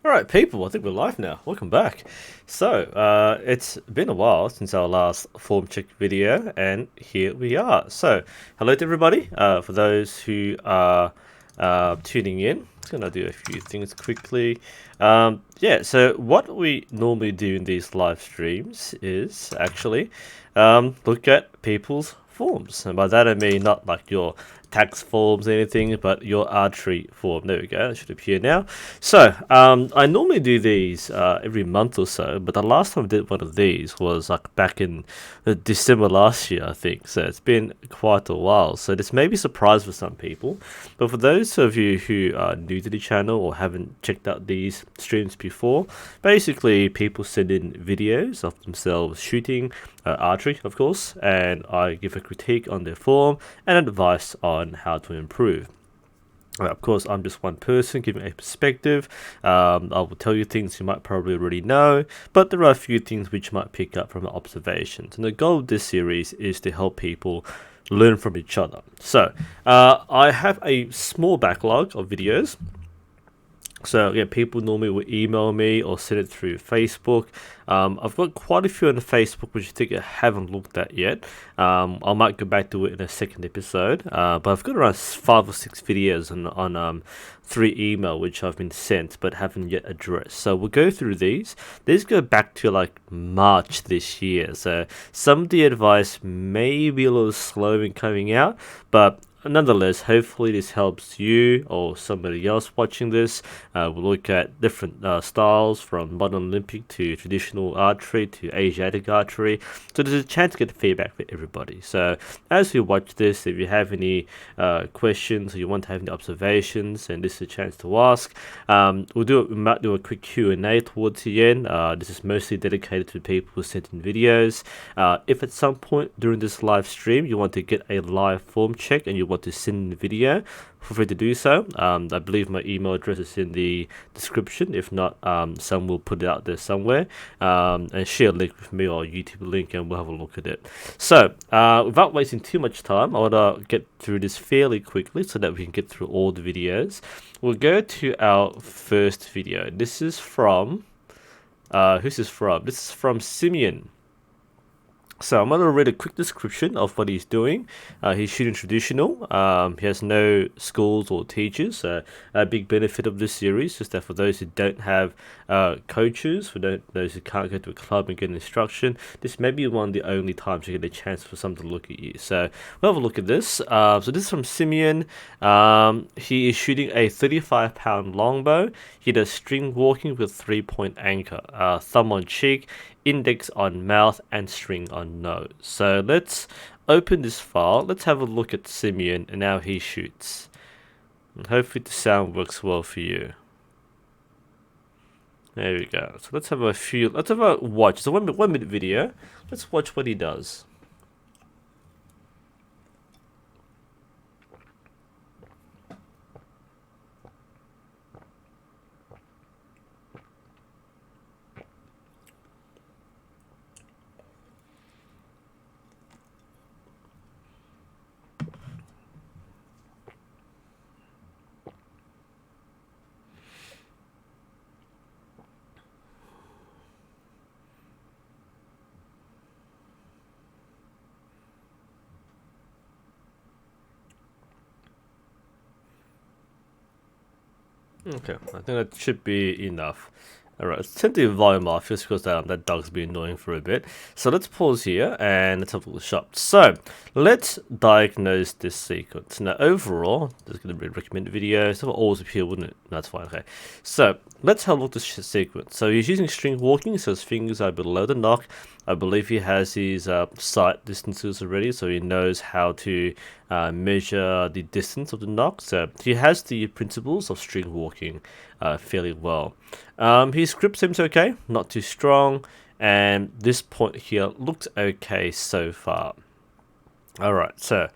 Alright, people, I think we're live now. Welcome back. It's been a while since our last form check video, and here we are. So, hello to everybody. For those who are tuning in, I'm just gonna do a few things quickly. So what we normally do in these live streams is actually look at people's forms. And by that I mean not like your tax forms or anything, but your archery form. There we go, it should appear now. I normally do these every month or so, but the last time I did one of these was like back in December last year, I think. So it's been quite a while. So this may be a surprise for some people, but for those of you who are new to the channel or haven't checked out these streams before, basically people send in videos of themselves shooting archery, of course, and I give a critique on their form and advice on how to improve. Of course, I'm just one person giving a perspective. I will tell you things you might probably already know, but there are a few things which you might pick up from the observations. And the goal of this series is to help people learn from each other. I have a small backlog of videos. So yeah, people normally will email me or send it through Facebook. I've got quite a few on Facebook which I think I haven't looked at yet. I might go back to it in a second episode. But I've got around 5 or 6 videos on through email which I've been sent but haven't yet addressed. So we'll go through these. These go back to like March this year. So some of the advice may be a little slow in coming out, but nonetheless, hopefully this helps you or somebody else watching this. We'll look at different styles from modern Olympic to traditional archery to Asiatic archery. So there's a chance to get feedback for everybody. So as you watch this, if you have any questions or you want to have any observations, and this is a chance to ask, we might do a quick Q&A towards the end. This is mostly dedicated to people who sent in videos. If at some point during this live stream you want to get a live form check and you want to send in the video, feel free to do so. I believe my email address is in the description. If not, some will put it out there somewhere, and share a link with me or a YouTube link and we'll have a look at it. So without wasting too much time, I want to get through this fairly quickly so that we can get through all the videos. We'll go to our first video. This is from who's this from? This is from Simeon. So I'm going to read a quick description of what he's doing. He's shooting traditional. He has no schools or teachers. A big benefit of this series is that for those who don't have coaches, those who can't go to a club and get instruction, this may be one of the only times you get a chance for someone to look at you. So we'll have a look at this. So this is from Simeon. He is shooting a 35-pound longbow. He does string walking with 3-point anchor, thumb on cheek, index on mouth, and string on nose. So let's open this file. Let's have a look at Simeon and how he shoots. And hopefully the sound works well for you. There we go. So let's have a watch. It's a 1 minute video. Let's watch what he does. Okay, I think that should be enough. Alright, let's turn the volume off just because that dog's been annoying for a bit. So let's pause here and let's have a little shot. So let's diagnose this sequence. Now overall, this is going to be a recommended video. So it will always appear, wouldn't it? That's fine, okay. So let's have a look at this sequence. So he's using string walking, so his fingers are below the nock. I believe he has his sight distances already, so he knows how to measure the distance of the nock. So he has the principles of string walking fairly well. His grip seems okay, not too strong, and this point here looks okay so far. Alright, so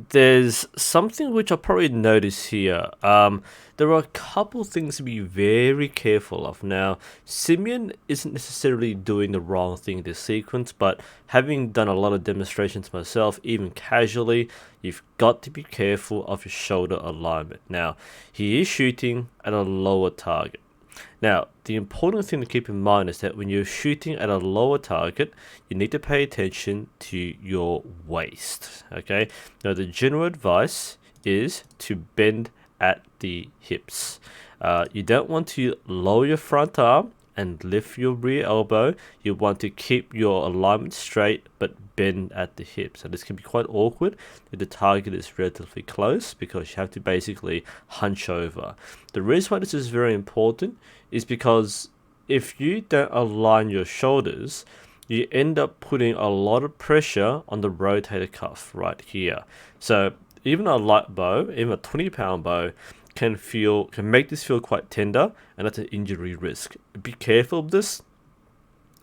there's something which I probably notice here. There are a couple things to be very careful of. Now, Simeon isn't necessarily doing the wrong thing in this sequence, but having done a lot of demonstrations myself, even casually, you've got to be careful of your shoulder alignment. Now, he is shooting at a lower target. Now, the important thing to keep in mind is that when you're shooting at a lower target, you need to pay attention to your waist. Okay. Now, the general advice is to bend at the hips. You don't want to lower your front arm and lift your rear elbow. You want to keep your alignment straight but bend at the hips. And this can be quite awkward if the target is relatively close, because you have to basically hunch over. The reason why this is very important is because if you don't align your shoulders, you end up putting a lot of pressure on the rotator cuff right here. So even a light bow, even a 20-pound bow, can make this feel quite tender, and that's an injury risk. Be careful of this.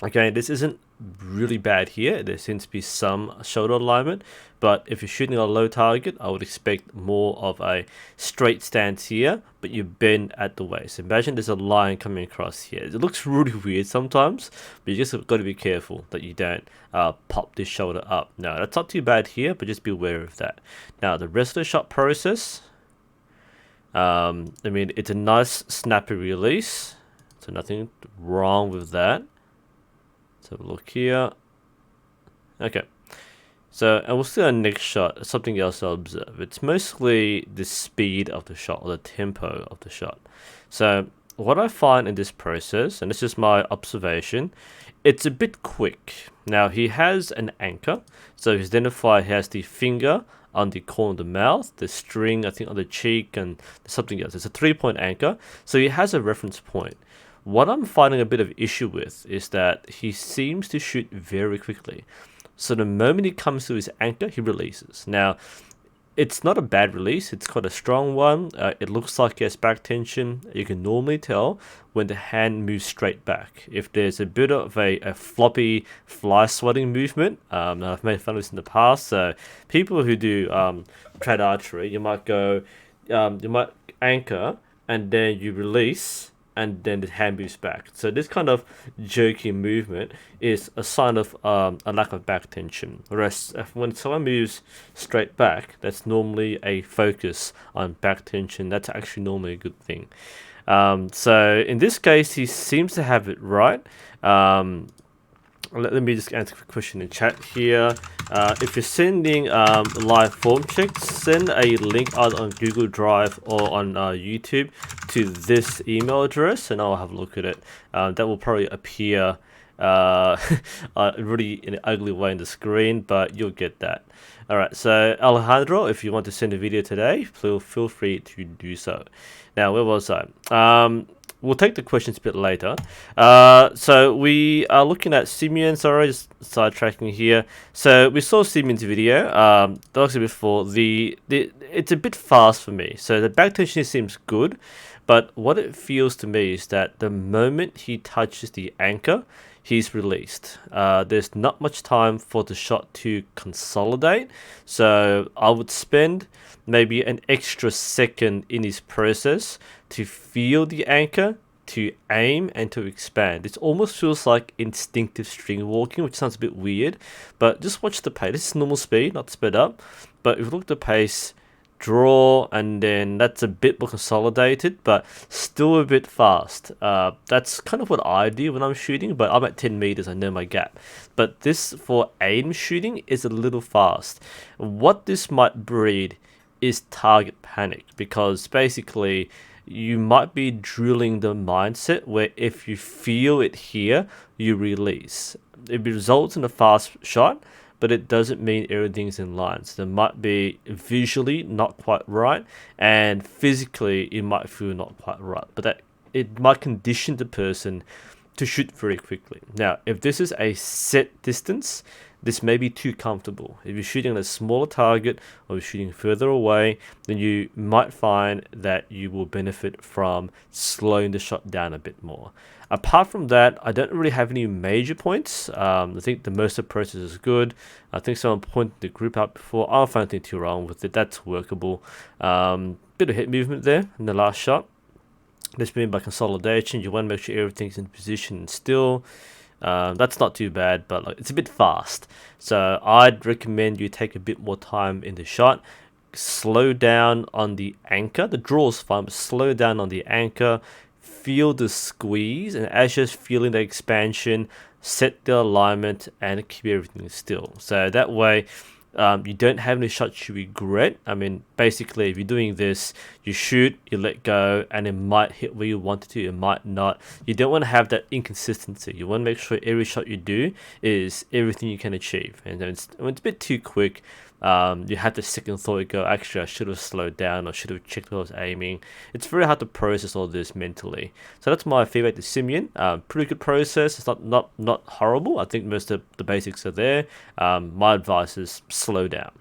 Okay, this isn't really bad here. There seems to be some shoulder alignment, but if you're shooting a low target, I would expect more of a straight stance here, but you bend at the waist. Imagine there's a line coming across here. It looks really weird sometimes, but you just got to be careful that you don't pop this shoulder up. Now, that's not too bad here, but just be aware of that. Now, the rest of the shot process, I mean, it's a nice snappy release, so nothing wrong with that. Let's have a look here. Okay, so and we'll see our next shot. Something else I'll observe. It's mostly the speed of the shot, or the tempo of the shot. So what I find in this process, and this is my observation, it's a bit quick. Now, he has an anchor, so he's identified he has the finger on the corner of the mouth, the string, I think, on the cheek, and something else. It's a 3-point anchor, so he has a reference point. What I'm finding a bit of issue with is that he seems to shoot very quickly. So the moment he comes to his anchor, he releases. Now, it's not a bad release. It's quite a strong one. It looks like he has back tension. You can normally tell when the hand moves straight back. If there's a bit of a floppy fly swatting movement, I've made fun of this in the past. So people who do trad archery, you might go, you might anchor and then you release, and then the hand moves back. So this kind of jerky movement is a sign of a lack of back tension. Whereas when someone moves straight back, that's normally a focus on back tension. That's actually normally a good thing. So in this case, he seems to have it right. Let me just answer a question in chat here. If you're sending live form checks, send a link out on Google Drive or on YouTube to this email address, and I'll have a look at it. That will probably appear really in an ugly way on the screen, but you'll get that. Alright, so Alejandro, if you want to send a video today, feel free to do so. Now, where was I? We'll take the questions a bit later. So we are looking at Simeon. Sorry, just sidetracking here. So we saw Simeon's video. Like I said before, it's a bit fast for me. So the back tension seems good, but what it feels to me is that the moment he touches the anchor, he's released. There's not much time for the shot to consolidate. So I would spend maybe an extra second in this process to feel the anchor, to aim, and to expand. It almost feels like instinctive string walking, which sounds a bit weird, but just watch the pace. This is normal speed, not sped up, but if you look at the pace, draw, and then that's a bit more consolidated, but still a bit fast. That's kind of what I do when I'm shooting, but I'm at 10 meters, I know my gap. But this, for aim shooting, is a little fast. What this might breed is target panic, because basically you might be drilling the mindset where if you feel it here, you release. It results in a fast shot, but it doesn't mean everything's in line. So there might be visually not quite right, and physically it might feel not quite right, but that it might condition the person to shoot very quickly. Now, if this is a set distance, this may be too comfortable. If you're shooting at a smaller target or you're shooting further away, then you might find that you will benefit from slowing the shot down a bit more. Apart from that, I don't really have any major points. I think the most of the process is good. I think someone pointed the group out before. I don't find anything too wrong with it. That's workable. Bit of hip movement there in the last shot. This means by consolidation, you want to make sure everything's in position and still. That's not too bad, but like, it's a bit fast. So I'd recommend you take a bit more time in the shot. Slow down on the anchor. The draw is fine, but slow down on the anchor. feel the squeeze, and as you're feeling the expansion, set the alignment and keep everything still. So that way, you don't have any shots you regret. I mean, basically, if you're doing this, you shoot, you let go, and it might hit where you want it to, it might not. You don't want to have that inconsistency. You want to make sure every shot you do is everything you can achieve. And when it's a bit too quick, you have the second thought, you go, actually, I should have slowed down or should have checked what I was aiming. It's very hard to process all this mentally. So that's my feedback to Simeon. Pretty good process. It's not horrible. I think most of the basics are there. My advice is slow down.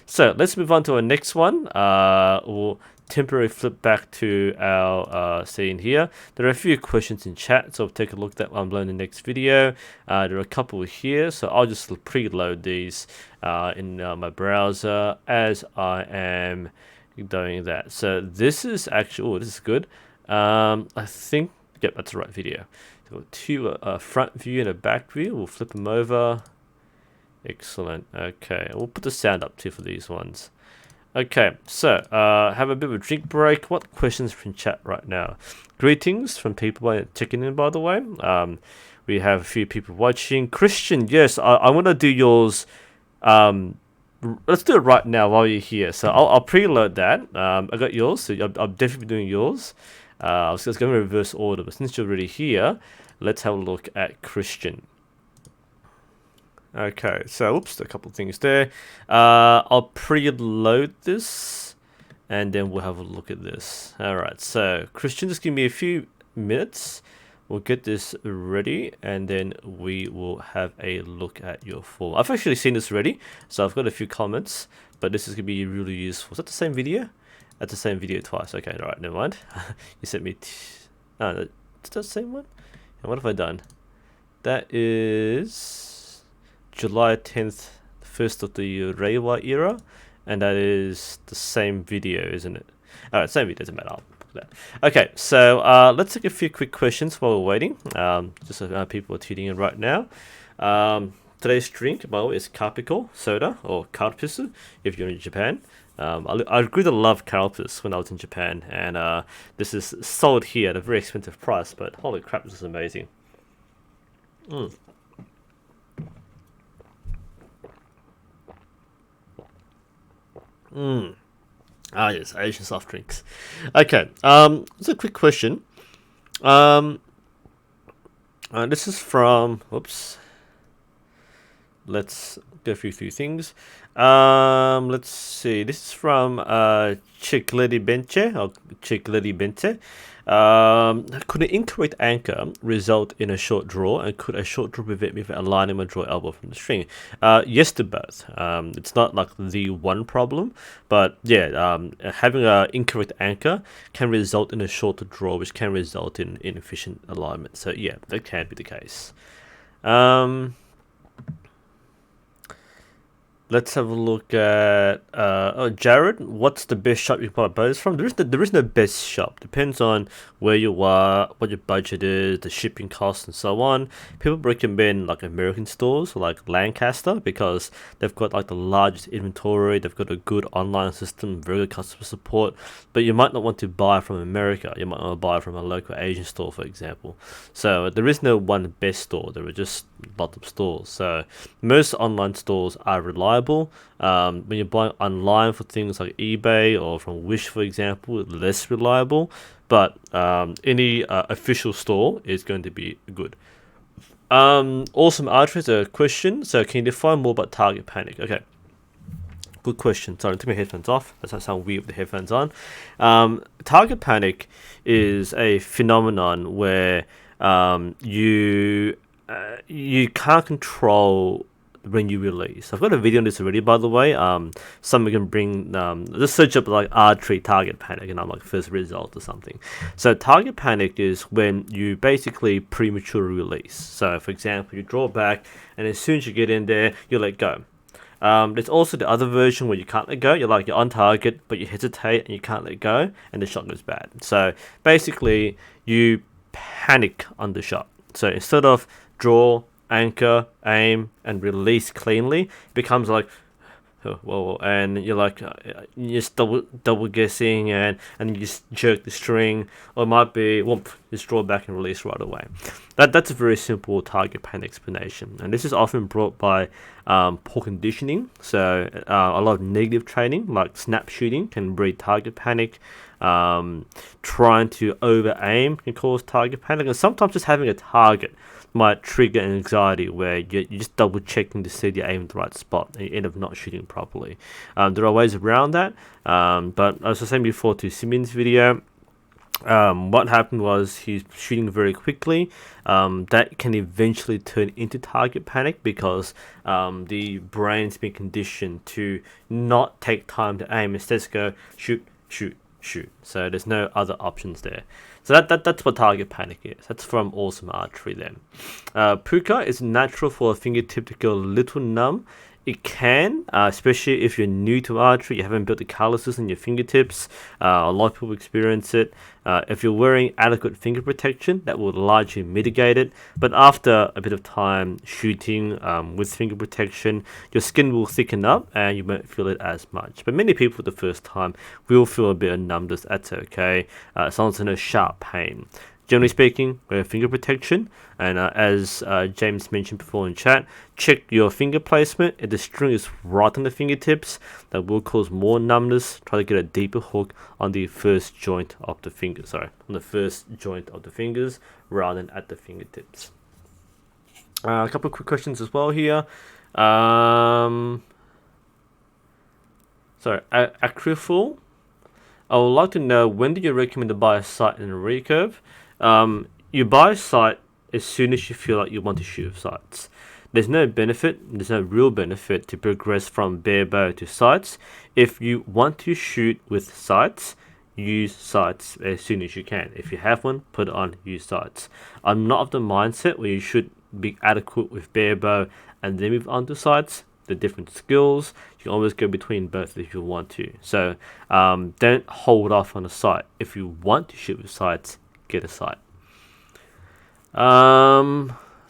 So let's move on to our next one. We'll temporarily flip back to our scene here. There are a few questions in chat, so I'll take a look at that one below in the next video. There are a couple here, so I'll just preload these in my browser as I am doing that. So this is actually, this is good. I think, yep, that's the right video. So two front view and a back view. We'll flip them over. Excellent. Okay, we'll put the sound up too for these ones. Okay, so have a bit of a drink break. What questions from chat right now? Greetings from people checking in, by the way. We have a few people watching. Christian, yes, I want to do yours. Let's do it right now while you're here. So I'll preload that. I got yours, so I'm definitely doing yours. I was just going to reverse order, but since you're already here, let's have a look at Christian. Okay, so oops, a couple of things there. I'll preload this, and then we'll have a look at this. All right, so Christian, just give me a few minutes. We'll get this ready, and then we will have a look at your form. I've actually seen this already, so I've got a few comments, but this is going to be really useful. Is that the same video? That's the same video twice. Okay, all right, never mind. You sent me... Oh, is that the same one? And what have I done? That is... July 10th, first of the Reiwa era, and that is the same video, isn't it? Alright, same video, doesn't matter. I'll put that. Okay, so let's take a few quick questions while we're waiting. Just so people are tuning in right now. Today's drink, by the way, is Karpiko soda, or Karpisu, if you're in Japan. I grew to love Karpis when I was in Japan, and this is sold here at a very expensive price, but holy crap, this is amazing. Ah, yes, Asian soft drinks. Okay, it's a quick question. This is from, whoops. Let's go through a few things. Let's see. This is from Chicledi Benche, or Chicledi Bente. Could an incorrect anchor result in a short draw, and could a short draw prevent me from aligning my draw elbow from the string? Yes to both. It's not like the one problem, but yeah, having an incorrect anchor can result in a shorter draw, which can result in inefficient alignment. So yeah, that can be the case. Let's have a look at Jared. What's the best shop you can buy bows from? There is no best shop. Depends on where you are, what your budget is, the shipping costs, and so on. People recommend like American stores like Lancaster because they've got like the largest inventory. They've got a good online system, very good customer support. But you might not want to buy from America. You might want to buy from a local Asian store, for example. So there is no one best store. There are just lots of stores. So most online stores are reliable. When you're buying online for things like eBay or from Wish, for example, less reliable. But any official store is going to be good. Awesome Archer has a question. So can you define more about target panic? Okay. Good question. Sorry, I took my headphones off. That sounds weird with the headphones on. Target panic is a phenomenon where you can't control when you release. I've got a video on this already, by the way. Someone can bring just search up like R3 target panic, and I'm like first result or something. So target panic is when you basically premature release. So for example, you draw back, and as soon as you get in there, you let go. There's also the other version where you can't let go. You're on target, but you hesitate and you can't let go, and the shot goes bad. So basically, you panic on the shot. So instead of draw, anchor, aim, and release cleanly, it becomes like, Well, and you're like you're just double guessing, and you just jerk the string, or it might be whoop, just draw back and release right away. That's a very simple target panic explanation, and this is often brought by poor conditioning. So a lot of negative training, like snap shooting, can breed target panic. Trying to over aim can cause target panic, and sometimes just having a target might trigger anxiety where you're just double checking to see you're aiming in the right spot and you end up not shooting properly. There are ways around that, but as I was saying before to Simeon's video, what happened was he's shooting very quickly. That can eventually turn into target panic because the brain's been conditioned to not take time to aim. Instead, just go shoot, shoot, shoot. So there's no other options there. So that's what target panic is. That's from Awesome Archery then. Puka is natural for a fingertip to go a little numb. It can, especially if you're new to archery, you haven't built the calluses in your fingertips. A lot of people experience it. If you're wearing adequate finger protection, that will largely mitigate it. But after a bit of time shooting with finger protection, your skin will thicken up and you won't feel it as much. But many people the first time will feel a bit of numbness. That's okay, as long as there's no sharp pain. Generally speaking, wear finger protection, and as James mentioned before in chat, check your finger placement. If the string is right on the fingertips, that will cause more numbness. Try to get a deeper hook on the first joint of the finger. Sorry, on the first joint of the fingers rather than at the fingertips. A couple of quick questions as well here. Acriful. I would like to know, when do you recommend to buy a sight and a recurve? You buy a sight as soon as you feel like you want to shoot with sights. There's no real benefit to progress from bare bow to sights. If you want to shoot with sights, use sights as soon as you can. If you have one, put it on, use sights. I'm not of the mindset where you should be adequate with bare bow and then move on to sights. The different skills, you can always go between both if you want to. So don't hold off on a sight. If you want to shoot with sights, get a sight. Is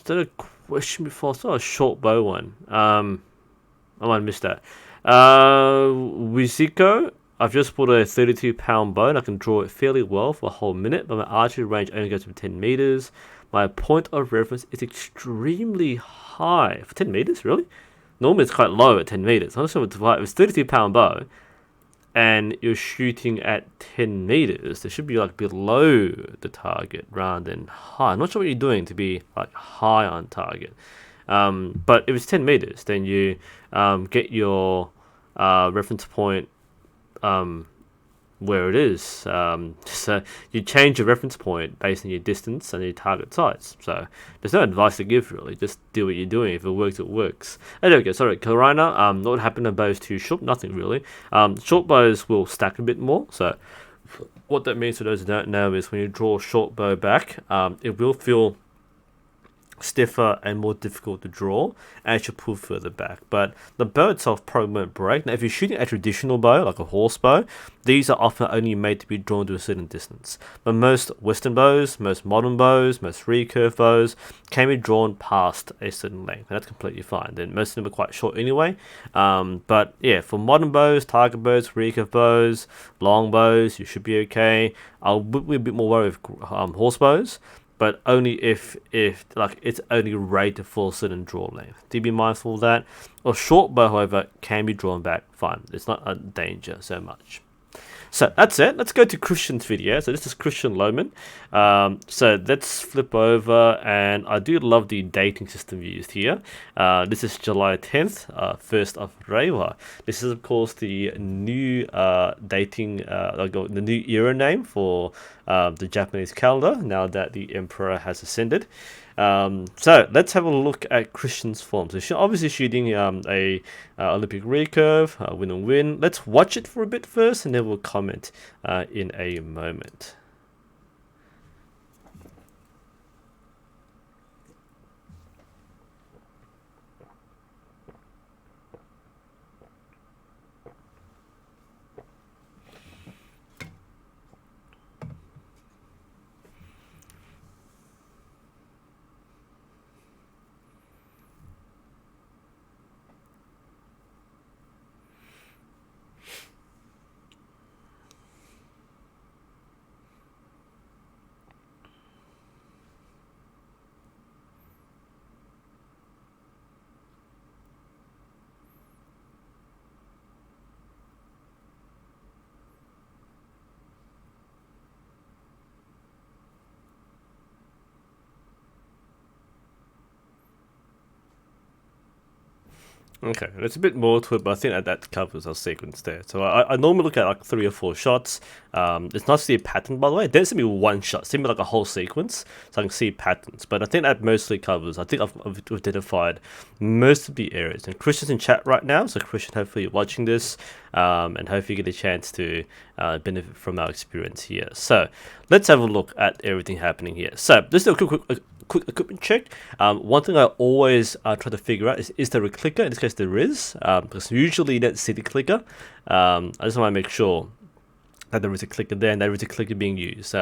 that a question before? I saw a short bow one. I might have missed that. Wiziko, I've just bought a 32-pound bow and I can draw it fairly well for a whole minute, but my archery range only goes to 10 meters. My point of reference is extremely high. For 10 meters, really? Normally it's quite low at 10 meters. I'm not sure if it's 32-pound bow and you're shooting at 10 meters. There should be like below the target rather than high. I'm not sure what you're doing to be like high on target. But if it's 10 meters, then you get your reference point where it is. So you change your reference point based on your distance and your target size. So there's no advice to give really. Just do what you're doing. If it works, it works. And there we go. Sorry, Karina. What happened to bows too short? Nothing really. Short bows will stack a bit more. So what that means for those who don't know is when you draw a short bow back, it will feel stiffer and more difficult to draw as you pull further back. But the bow itself probably won't break. Now, if you're shooting a traditional bow, like a horse bow, these are often only made to be drawn to a certain distance. But most Western bows, most modern bows, most recurve bows can be drawn past a certain length. And that's completely fine. Then most of them are quite short anyway. But yeah, for modern bows, target bows, recurve bows, long bows, you should be okay. I'll be a bit more worried with horse bows, but only if like it's only rated for a certain draw length. Do be mindful of that. A short bow, however, can be drawn back fine. It's not a danger so much. So that's it. Let's go to Christian's video. So this is Christian Lohman. So let's flip over, and I do love the dating system used here. This is July 10th, 1st of Reiwa. This is, of course, the new the new era name for the Japanese calendar now that the emperor has ascended. So let's have a look at Christian's form. So she's obviously shooting a Olympic recurve, win and win. Let's watch it for a bit first, and then we'll comment in a moment. Okay, there's a bit more to it, but I think that covers our sequence there. So I normally look at like 3 or 4 shots. It's not to see a pattern, by the way. It doesn't send me one shot, send me like a whole sequence, so I can see patterns. But I think that mostly covers. I think I've identified most of the areas. And Christian's in chat right now, so Christian, hopefully you're watching this, and hopefully you get a chance to benefit from our experience here. So let's have a look at everything happening here. So this is a quick equipment check. One thing I always try to figure out is there a clicker? In this case, there is, because usually you don't see the clicker. I just want to make sure that there is a clicker there and there is a clicker being used.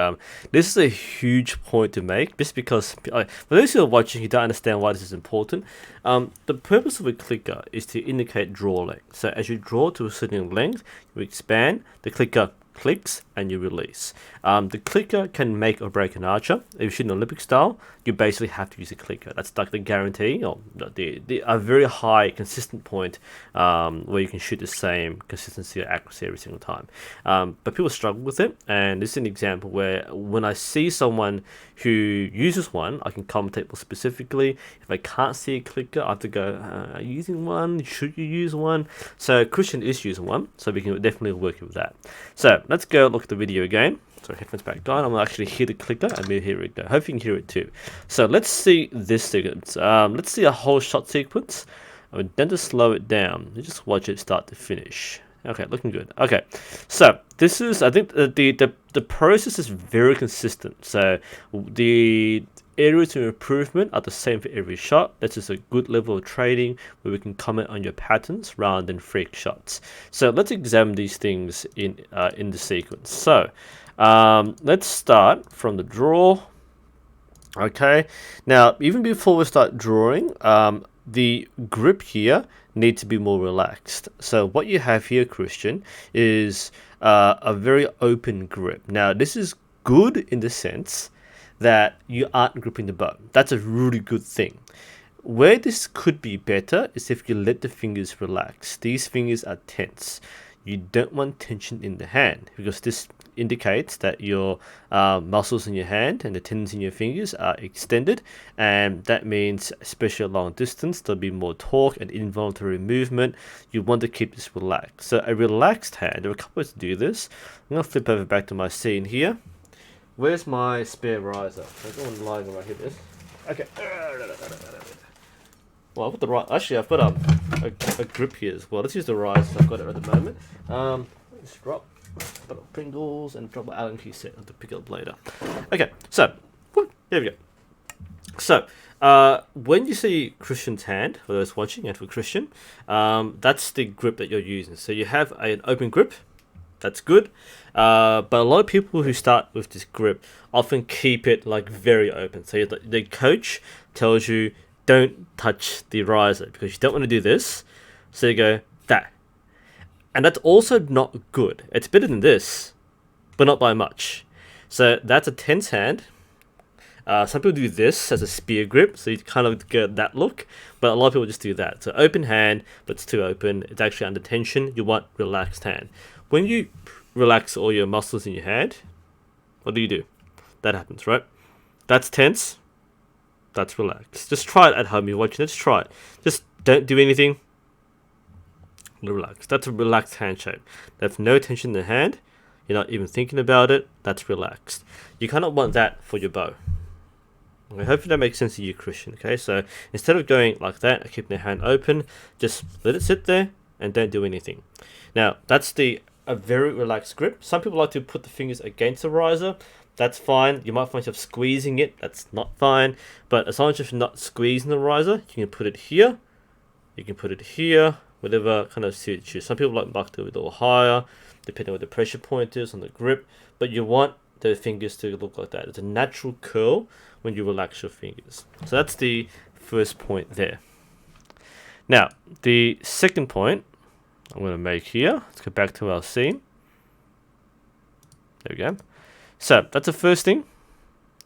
This is a huge point to make, just because for those who are watching who don't understand why this is important, the purpose of a clicker is to indicate draw length. So as you draw to a certain length, you expand, the clicker clicks and you release. The clicker can make or break an archer. If you're shooting Olympic style, you basically have to use a clicker. That's like the guarantee, or a very high consistent point where you can shoot the same consistency or accuracy every single time. But people struggle with it, and this is an example where when I see someone who uses one, I can commentate more specifically. If I can't see a clicker, I have to go, are you using one? Should you use one? So Christian is using one, so we can definitely work with that. So let's go look at the video again. So headphones back on. I'm gonna actually hear the clicker and we'll hear it go. Hope you can hear it too. So let's see this sequence. Let's see a whole shot sequence. I'm going to slow it down. You just watch it start to finish. Okay, looking good. Okay, so this is, I think the process is very consistent. So the areas of improvement are the same for every shot. That's just a good level of trading where we can comment on your patterns rather than freak shots. So let's examine these things in the sequence. So let's start from the draw. Okay, now even before we start drawing, the grip here needs to be more relaxed. So what you have here, Christian, is a very open grip. Now this is good in the sense that you aren't gripping the bow. That's a really good thing. Where this could be better is if you let the fingers relax. These fingers are tense. You don't want tension in the hand, because this indicates that your muscles in your hand and the tendons in your fingers are extended, and that means, especially at long distance, there'll be more torque and involuntary movement. You want to keep this relaxed. So a relaxed hand, there are a couple ways to do this. I'm going to flip over back to my scene here. Where's my spare riser? I've got one lying right here. This. Okay. Well, I've got the right. Actually, I've got a grip here as well. Let's use the riser. I've got it at the moment. Let's drop Pringles and drop my Allen key set. I'll have to pick it up later. Okay, so there we go. So when you see Christian's hand, for those watching and for Christian, that's the grip that you're using. So you have an open grip. That's good, but a lot of people who start with this grip often keep it like very open. So the coach tells you don't touch the riser because you don't want to do this. So you go that, and that's also not good. It's better than this, but not by much. So that's a tense hand. Some people do this as a spear grip, so you kind of get that look, but a lot of people just do that. So open hand, but it's too open. It's actually under tension. You want relaxed hand. When you relax all your muscles in your hand, what do? That happens, right? That's tense. That's relaxed. Just try it at home. You're watching it. Just try it. Just don't do anything. Relax. That's a relaxed handshake. There's no tension in the hand. You're not even thinking about it. That's relaxed. You kind of want that for your bow. Okay, hopefully that makes sense to you, Christian. Okay, so instead of going like that and keeping the hand open, just let it sit there and don't do anything. Now, that's a very relaxed grip. Some people like to put the fingers against the riser. That's fine. You might find yourself squeezing it. That's not fine. But as long as you're not squeezing the riser, you can put it here. You can put it here. Whatever kind of suits you. Some people like to do it a little higher, depending on what the pressure point is on the grip. But you want the fingers to look like that. It's a natural curl when you relax your fingers. So that's the first point there. Now, the second point I'm going to make here. Let's go back to our scene. There we go. So that's the first thing,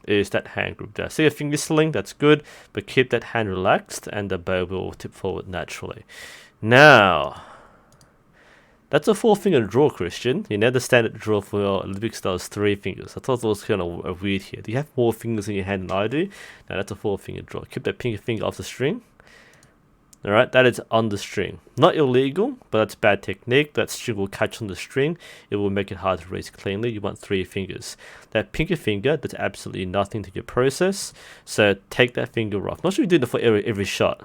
is that hand grip there. See a finger sling, that's good, but keep that hand relaxed and the bow will tip forward naturally. Now, that's a 4-finger draw, Christian. You know the standard draw for Olympic style is 3 fingers. I thought it was kind of weird here. Do you have more fingers in your hand than I do? No, that's a 4-finger draw. Keep that pinky finger off the string. All right, that is on the string. Not illegal, but that's bad technique. That string will catch on the string. It will make it hard to release cleanly. You want 3 fingers. That pinky finger does absolutely nothing to your process. So take that finger off. Not sure you do that for every shot,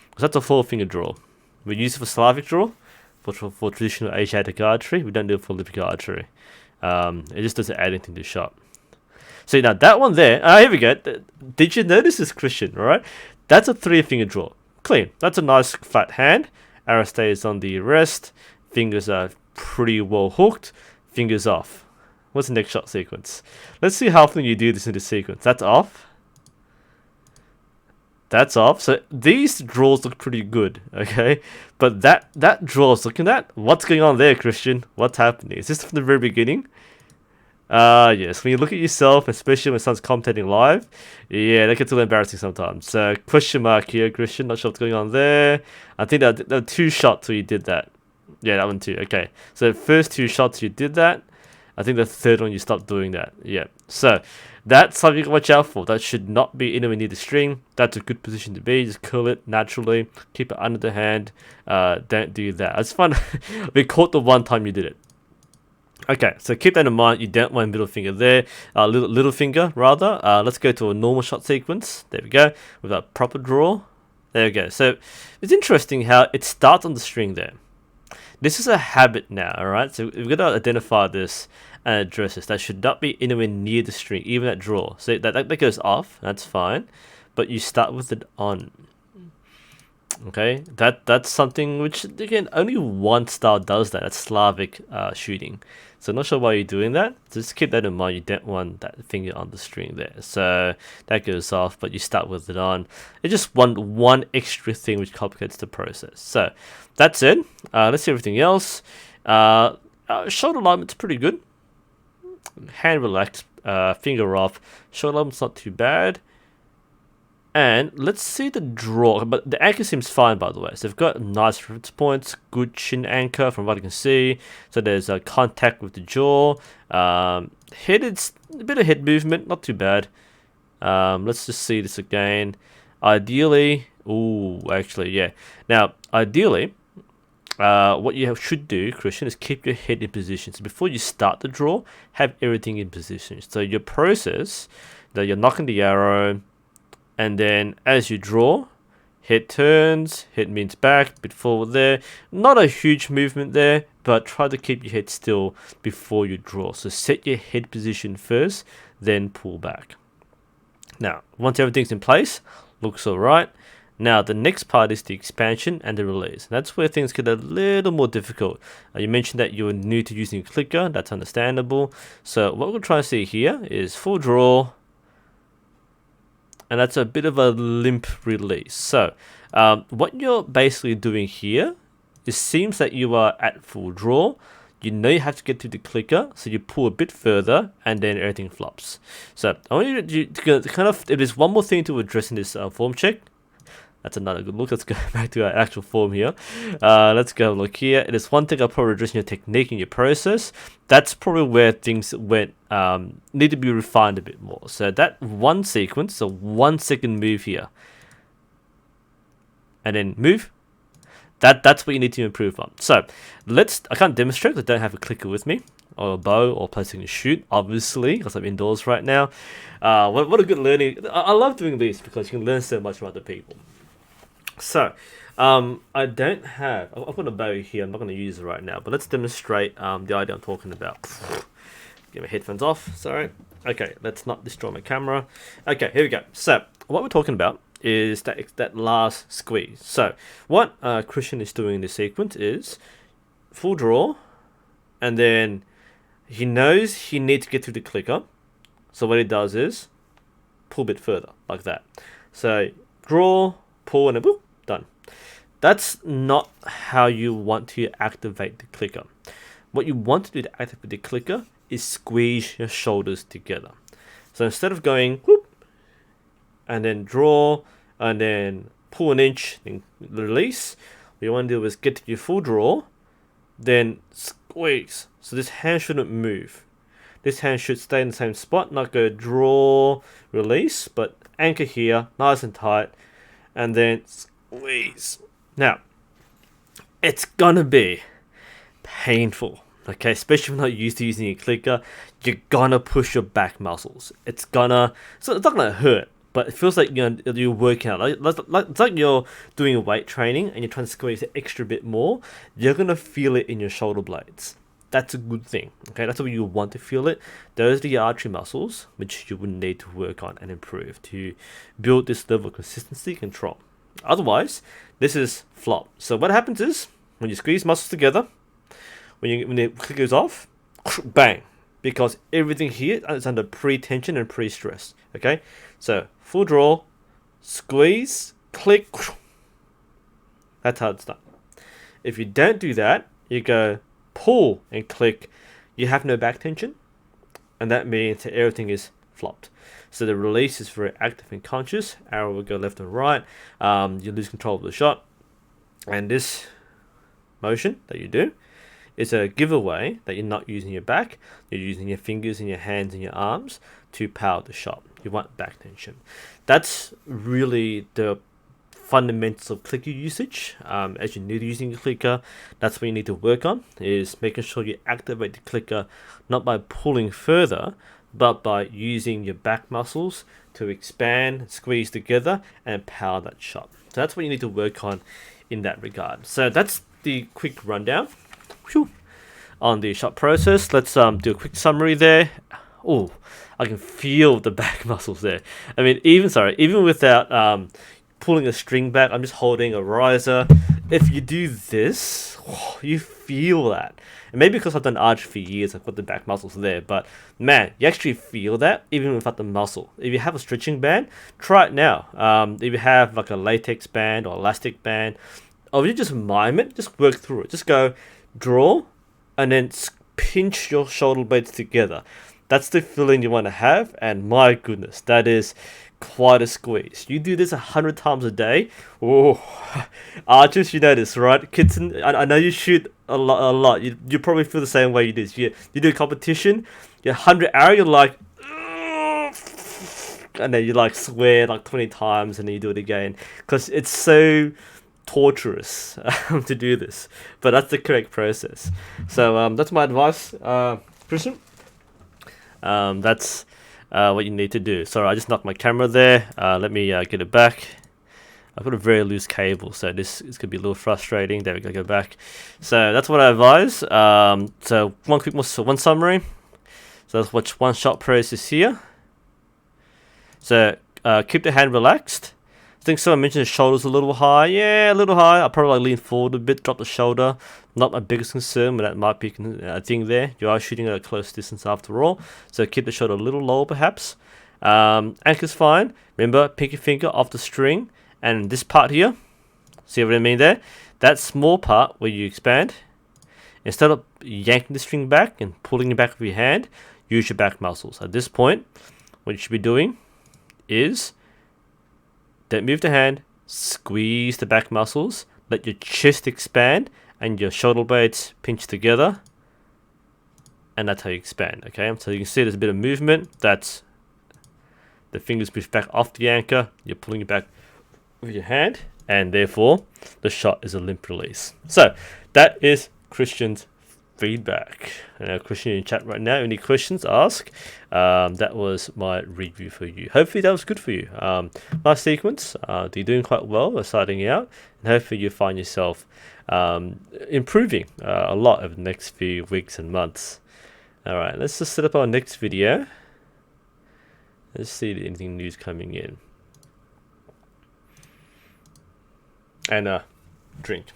because that's a 4-finger draw. We use it for Slavic draw, for traditional Asiatic archery. We don't do it for Olympic archery. It just doesn't add anything to the shot. So now that one there, here we go. Did you notice this, Christian? All right, that's a 3-finger draw. Clean. That's a nice flat hand. Arrow stays on the wrist. Fingers are pretty well hooked. Fingers off. What's the next shot sequence? Let's see how often you do this in the sequence. That's off. That's off. So these draws look pretty good, okay? But that draws, looking at what's going on there, Christian? What's happening? Is this from the very beginning? Yes, when you look at yourself, especially when someone's commentating live, yeah, that gets a little embarrassing sometimes. So, question mark here, Christian, not sure what's going on there. I think there were 2 shots where you did that. Yeah, that one too, okay. So, the first 2 shots you did that. I think the third one you stopped doing that. Yeah, so that's something to watch out for. That should not be anywhere near the string. That's a good position to be. Just curl it naturally. Keep it under the hand. Don't do that. It's fun. We caught the one time you did it. Okay, so keep that in mind. You don't want middle finger there. Little finger, rather. Let's go to a normal shot sequence. There we go. With a proper draw. There we go. So it's interesting how it starts on the string there. This is a habit now, alright? So we've got to identify this and address this. That should not be anywhere near the string, even at draw. So that goes off. That's fine. But you start with it on. Okay, that's something which, again, only one style does that. That's Slavic shooting. So not sure why you're doing that. Just keep that in mind. You don't want that finger on the string there. So that goes off, but you start with it on. You just want one extra thing which complicates the process. So that's it. Let's see everything else. Shoulder alignment's pretty good. Hand relaxed, finger off. Shoulder alignment's not too bad. And let's see the draw, but the anchor seems fine, by the way. So they've got nice reference points, good chin anchor from what I can see. So there's a contact with the jaw. Head, it's a bit of head movement, not too bad. Let's just see this again. Ideally, actually, yeah. Now, ideally, what you should do, Christian, is keep your head in position. So before you start the draw, have everything in position. So your process, that you're knocking the arrow, and then as you draw, head turns, head means back, bit forward there. Not a huge movement there, but try to keep your head still before you draw. So set your head position first, then pull back. Now, once everything's in place, looks alright. Now, the next part is the expansion and the release. That's where things get a little more difficult. You mentioned that you're new to using a clicker. That's understandable. So what we're trying to see here is full draw, and that's a bit of a limp release. So what you're basically doing here, it seems that you are at full draw. You know you have to get to the clicker, so you pull a bit further, and then everything flops. So I want you to kind of, if there's one more thing to address in this form check, that's another good look. Let's go back to our actual form here. Let's go look here. It is one thing I'll probably address in your technique and your process. That's probably where things went, need to be refined a bit more. So that one sequence, so 1 second move here, and then move. That's what you need to improve on. So I can't demonstrate because I don't have a clicker with me, or a bow, or placing a shoot, obviously, because I'm indoors right now. What a good learning. I love doing this because you can learn so much from other people. So, I don't have, I've got a bow here, I'm not going to use it right now, but let's demonstrate the idea I'm talking about. Get my headphones off, sorry. Okay, let's not destroy my camera. Okay, here we go. So, what we're talking about is that last squeeze. So, what Christian is doing in this sequence is full draw, and then he knows he needs to get through the clicker. So what he does is pull a bit further, like that. So draw, pull, and then boop, done. That's not how you want to activate the clicker. What you want to do to activate the clicker is squeeze your shoulders together. So instead of going whoop, and then draw, and then pull an inch, then release, what you want to do is get to your full draw, then squeeze. So this hand shouldn't move. This hand should stay in the same spot, not go draw, release, but anchor here, nice and tight, and then squeeze. squeeze. Now, it's gonna be painful, okay? Especially when you're not used to using your clicker, you're gonna push your back muscles. It's not gonna hurt, but it feels like you're working out. It's like you're doing a weight training and you're trying to squeeze an extra bit more. You're gonna feel it in your shoulder blades. That's a good thing, okay? That's what you want to feel it. Those are the artery muscles which you would need to work on and improve to build this level of consistency control. Otherwise, this is flop. So what happens is when you squeeze muscles together, when the click goes off, bang, because everything here is under pre-tension and pre-stress. Okay, so full draw, squeeze, click. That's how it's done. If you don't do that, you go pull and click, you have no back tension, and that means that everything is flopped. So the release is very active and conscious. Arrow will go left and right. You lose control of the shot, and this motion that you do is a giveaway that you're not using your back. You're using your fingers and your hands and your arms to power the shot. You want back tension. That's really the fundamentals of clicker usage. As you're new to using your clicker, that's what you need to work on, is making sure you activate the clicker not by pulling further, but by using your back muscles to expand, squeeze together, and power that shot. So that's what you need to work on in that regard. So that's the quick rundown on the shot process. Let's do a quick summary there. Oh, I can feel the back muscles there. I mean, even without pulling a string back, I'm just holding a riser. If you do this, you feel that. And maybe because I've done archery for years, I've got the back muscles there. But man, you actually feel that even without the muscle. If you have a stretching band, try it now. If you have like a latex band or elastic band, or if you just mime it, just work through it. Just go draw and then pinch your shoulder blades together. That's the feeling you want to have, and my goodness, that is quite a squeeze. You do this 100 times a day. Oh, archers, you know this, right? Kids, I know you shoot a lot. You probably feel the same way you do. You do a competition, you're 100 arrow, you're like, and then you like swear like 20 times, and then you do it again because it's so torturous to do this, but that's the correct process. So that's my advice, Christian. That's what you need to do. Sorry, I just knocked my camera there. Let me get it back. I've got a very loose cable, so this is going to be a little frustrating. There we go, go back. So that's what I advise. So one summary. So let's watch one shot process here. So keep the hand relaxed. I think someone mentioned the shoulder's a little high. Yeah, a little high. I'll probably lean forward a bit, drop the shoulder. Not my biggest concern, but that might be a thing there. You are shooting at a close distance after all, so keep the shoulder a little lower perhaps. Anchor's fine. Remember, pinky finger off the string, and this part here, see what I mean there? That small part where you expand, instead of yanking the string back and pulling it back with your hand, use your back muscles. At this point, what you should be doing is don't move the hand, squeeze the back muscles, let your chest expand and your shoulder blades pinch together, and that's how you expand. Okay, so you can see there's a bit of movement. That's the fingers push back off the anchor, you're pulling it back with your hand, and therefore the shot is a limp release. So that is Christian's feedback. Christian in chat right now, any questions, ask. That was my review for you. Hopefully that was good for you. Nice sequence. You're doing quite well starting out, and hopefully you find yourself improving a lot over the next few weeks and months. Alright, let's just set up our next video. Let's see if anything new's coming in. And drink.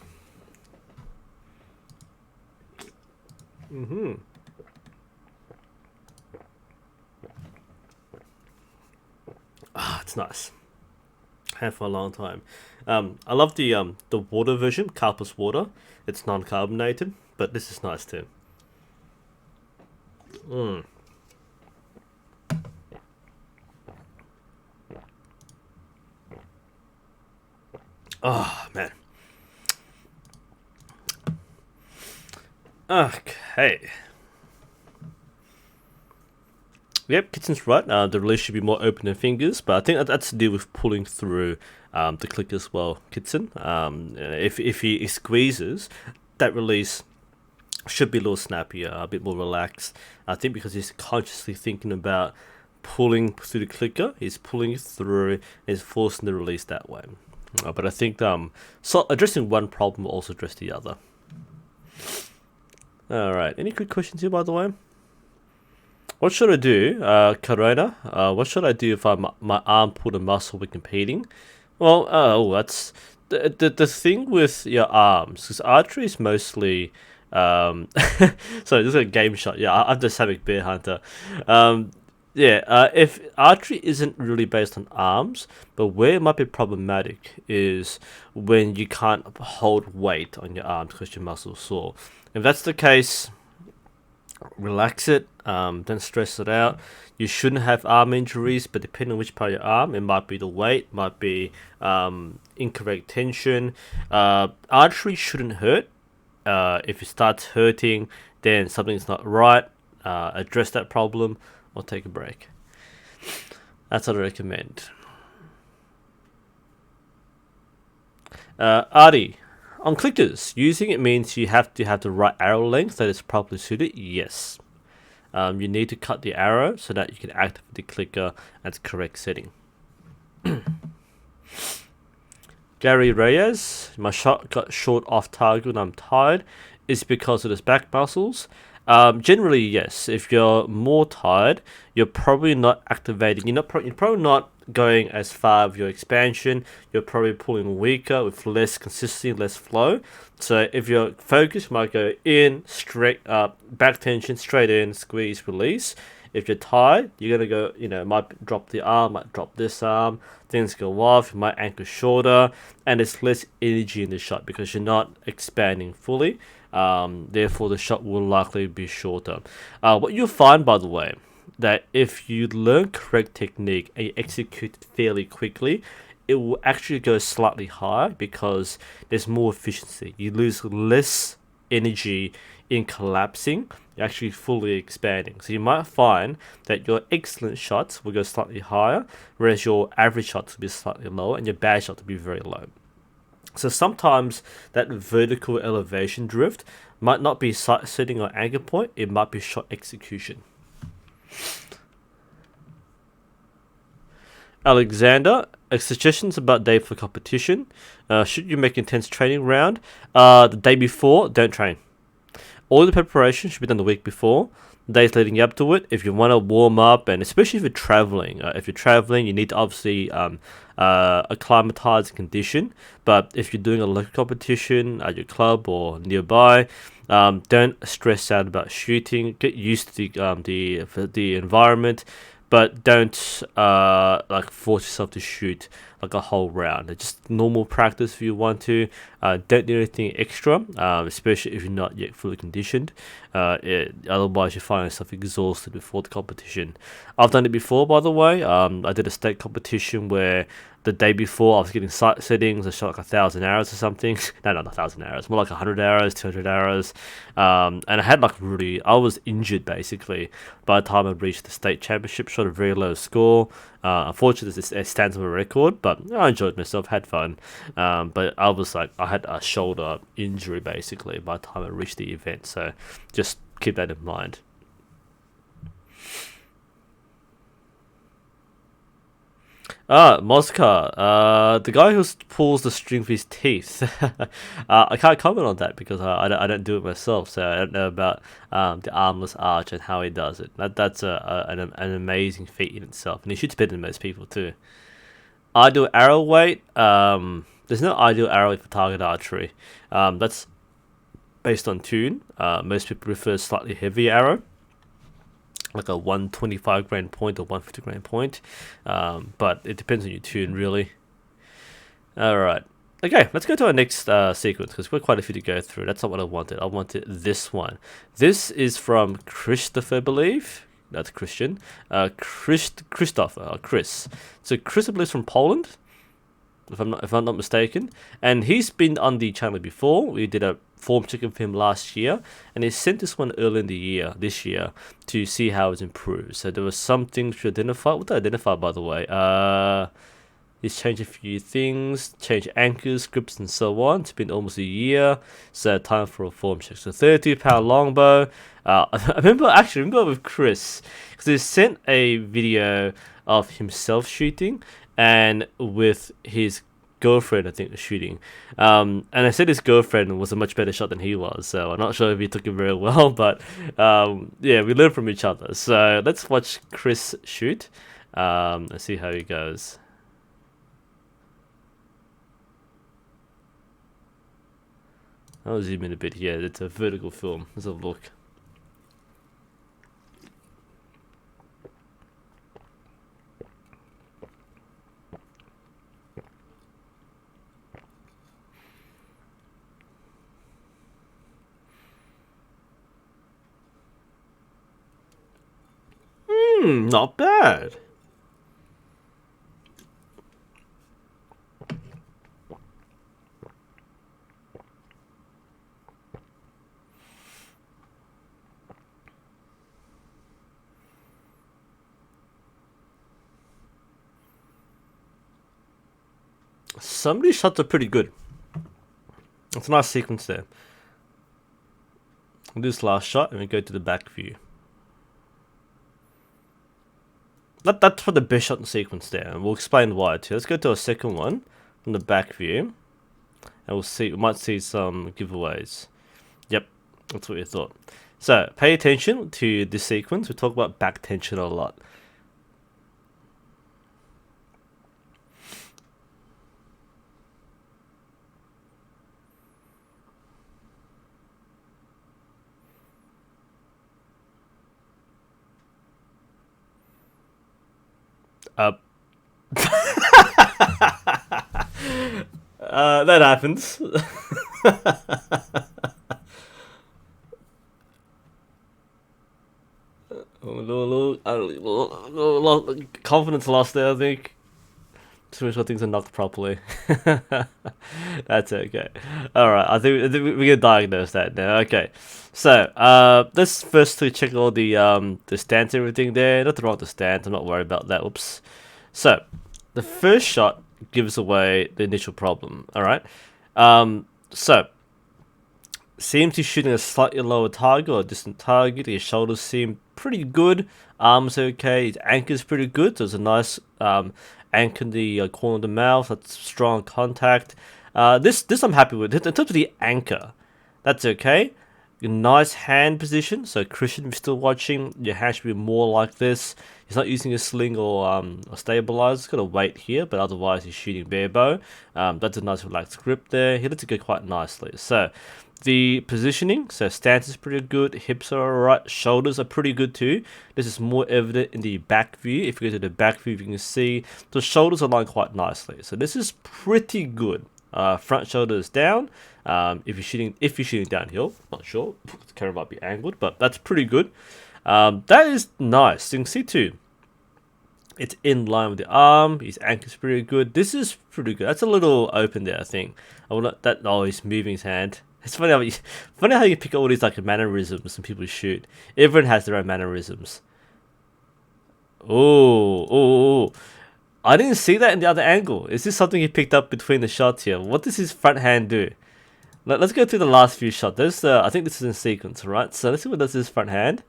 It's nice. Had for a long time. I love the water version, Carpus water. It's non-carbonated, but this is nice too. Oh man. Okay. Yep, Kitchen's right. The release should be more open than fingers, but I think that's to do with pulling through the click as well, Kitchen. If he squeezes, that release should be a little snappier, a bit more relaxed. I think because he's consciously thinking about pulling through the clicker, he's pulling it through, and he's forcing the release that way. But I think so addressing one problem will also address the other. All right. Any quick questions here, by the way? What should I do, Corona? What should I do if my arm pulled a muscle when competing? Well, that's the thing with your arms, because archery is mostly sorry, this is a game shot. Yeah, I'm the Savage Bear Hunter. If archery isn't really based on arms, but where it might be problematic is when you can't hold weight on your arms because your muscles sore. If that's the case, relax it. Don't stress it out. You shouldn't have arm injuries, but depending on which part of your arm, it might be the weight, might be incorrect tension. Archery shouldn't hurt. If it starts hurting, then something's not right. Address that problem or take a break. That's what I recommend. Artie, on clickers, using it means you have to have the right arrow length that is properly suited. Yes. You need to cut the arrow so that you can activate the clicker at the correct setting. Gary Reyes, my shot got short off target when I'm tired. Is it because of his back muscles? Generally, yes. If you're more tired, you're probably not activating. You're probably not going as far with your expansion. You're probably pulling weaker with less consistency, less flow. So if you're focused, you might go in, straight up, back tension, straight in, squeeze, release. If you're tired, you're going to go, might drop the arm, might drop this arm, things go off, you might anchor shorter, and there's less energy in the shot because you're not expanding fully. Therefore, the shot will likely be shorter. What you'll find, by the way, that if you learn correct technique and you execute it fairly quickly, it will actually go slightly higher because there's more efficiency. You lose less energy in collapsing, you're actually fully expanding. So you might find that your excellent shots will go slightly higher, whereas your average shots will be slightly lower and your bad shots will be very low. So sometimes that vertical elevation drift might not be sight setting or anchor point, it might be shot execution. Alexander, suggestions about day for competition. Should you make intense training round? The day before, don't train. All the preparation should be done the week before. Days leading up to it, if you want to warm up, and especially if you're traveling. You need to obviously acclimatize the condition. But if you're doing a local competition at your club or nearby, don't stress out about shooting. Get used to the environment, but don't force yourself to shoot like a whole round. It's just normal practice if you want to. Don't do anything extra, especially if you're not yet fully conditioned. Otherwise, you find yourself exhausted before the competition. I've done it before, by the way. I did a state competition where the day before I was getting sight settings. I shot like 1,000 arrows or something. No, not 1,000 arrows. More like 100 arrows, 200 arrows. And I had I was injured basically by the time I reached the state championship. Shot a very low score. Unfortunately, it stands on a record, but I enjoyed myself, had fun. But I had a shoulder injury basically by the time I reached the event. So just keep that in mind. Mosca, the guy who pulls the string with his teeth. I can't comment on that because I don't do it myself, so I don't know about the armless arch and how he does it. That's an amazing feat in itself, and he shoots better than most people too. Ideal arrow weight. There's no ideal arrow weight for target archery. That's based on tune. Most people prefer slightly heavier arrow, like a 125 grain point or 150 grain point, but it depends on your tune really. Alright, okay, let's go to our next sequence because we've got quite a few to go through. That's not what I wanted. I wanted this one. This is from Christopher, I believe. That's Christian. Christopher. Chris. So Chris, I believe, is from Poland, if I'm not mistaken, and he's been on the channel before. We did a form check of him last year, and he sent this one early in the year, this year, to see how it's improved. So there were some things to identify. What did I identify, by the way? He's changed a few things, changed anchors, grips, and so on. It's been almost a year, so time for a form check. So 32-pound longbow. I remember with Chris, because he sent a video of himself shooting and with his girlfriend, I think, shooting. And I said his girlfriend was a much better shot than he was, so I'm not sure if he took it very well, but yeah, we learn from each other. So let's watch Chris shoot. Let's see how he goes. I'll zoom in a bit here. It's a vertical film. Let's have a look. Not bad. Some of these shots are pretty good. It's a nice sequence there. We'll do this last shot and we go to the back view. That's for the best shot in sequence there, and we'll explain why too. Let's go to a second one from the back view, and we'll see. We might see some giveaways. Yep, that's what we thought. So pay attention to this sequence. We talk about back tension a lot. That happens. Confidence lost there, I think. Just make sure things are knocked properly. That's okay. Alright, I think we can diagnose that now. Okay. So, let's firstly check all the stance and everything there. Nothing wrong with the stance, I'm not worried about that. Oops. So, the first shot gives away the initial problem. Alright. So, seems he's shooting a slightly lower target or a distant target. His shoulders seem pretty good. Arms okay. His anchor's pretty good. There's a nice anchor in the corner of the mouth. That's strong contact. This I'm happy with. In terms of the anchor, that's okay. Nice hand position. So Christian, if you're still watching, your hand should be more like this. He's not using a sling or a stabilizer. He's got a weight here, but otherwise he's shooting bare bow. That's a nice relaxed grip there. He lets it go quite nicely. So the positioning, so stance is pretty good, hips are alright, shoulders are pretty good too. This is more evident in the back view. If you go to the back view, you can see the shoulders align quite nicely. So this is pretty good. Front shoulder is down. If you're shooting downhill, not sure, the camera might be angled, but that's pretty good. That is nice. You can see too, it's in line with the arm. His anchor's pretty good. This is pretty good. That's a little open there, I think. I will not that. Oh, he's moving his hand. It's funny how you pick up all these like mannerisms and people shoot. Everyone has their own mannerisms. Oh. I didn't see that in the other angle. Is this something he picked up between the shots here? What does his front hand do? Let's go through the last few shots. There's, I think this is in sequence, right? So let's see what does his front hand.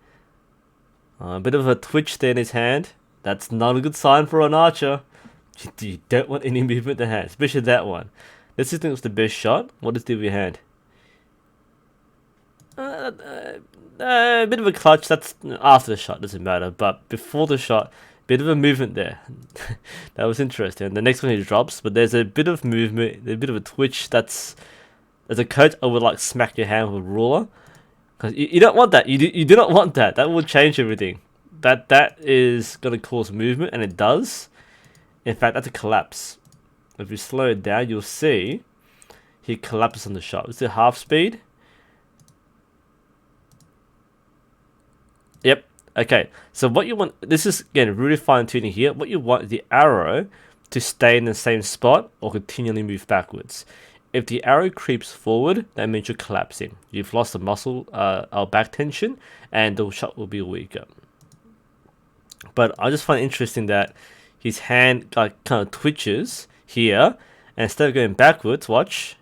A bit of a twitch there in his hand. That's not a good sign for an archer. You don't want any movement in the hand, especially that one. Let's see if it's the best shot. What does it do with your hand? A bit of a clutch. That's after the shot, doesn't matter. But before the shot, bit of a movement there. That was interesting. The next one he drops, but there's a bit of movement, a bit of a twitch. That's as a coach, I would like smack your hand with a ruler, because you don't want that. You do not want that. That will change everything. That is going to cause movement, and it does. In fact, that's a collapse. If you slow it down, you'll see he collapses on the shot. It's a half speed. Yep. Okay. So what you want, this is again really fine tuning here. What you want is the arrow to stay in the same spot or continually move backwards. if the arrow creeps forward, that means you're collapsing. You've lost the muscle, back tension, and the shot will be weaker. But I just find it interesting that his hand like kind of twitches here, and instead of going backwards, watch,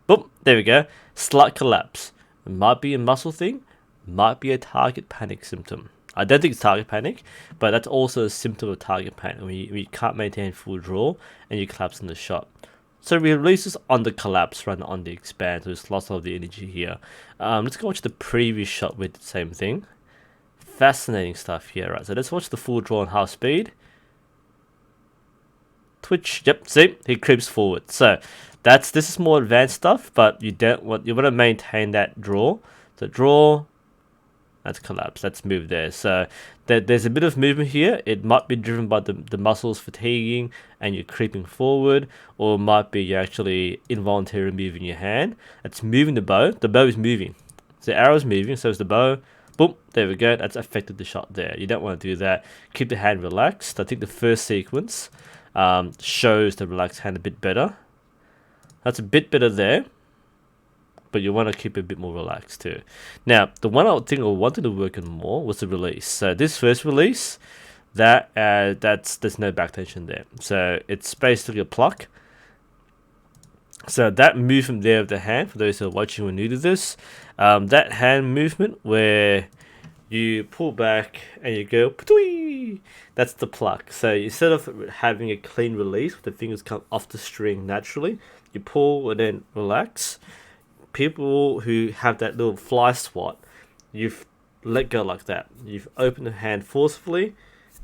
boom, there we go, slight collapse. It might be a muscle thing, might be a target panic symptom. I don't think it's target panic, but that's also a symptom of target panic when you can't maintain full draw and you collapse in the shot. So we release this on the collapse rather than on the expand, so it's lost all of the energy here. Let's go watch the previous shot with the same thing. Fascinating stuff here, right? So let's watch the full draw on half speed. Twitch, yep, see, he creeps forward. So this is more advanced stuff, but you want to maintain that draw. So draw, that's collapse, let's move there. So there's a bit of movement here. It might be driven by the muscles fatiguing and you're creeping forward, or it might be you're actually involuntarily moving your hand. It's moving the bow. The bow is moving. So the arrow's moving, so is the bow. Boom, there we go. That's affected the shot there. You don't want to do that. Keep the hand relaxed. I think the first sequence shows the relaxed hand a bit better. That's a bit better there, but you want to keep it a bit more relaxed too. Now, the one I think I wanted to work on more was the release. So this first release, there's no back tension there. So it's basically a pluck. So that movement there of the hand, for those who are watching who are new to this, that hand movement where you pull back and you go, that's the pluck. So instead of having a clean release, the fingers come off the string naturally, you pull and then relax. People who have that little fly swat, you've let go like that. You've opened the hand forcefully,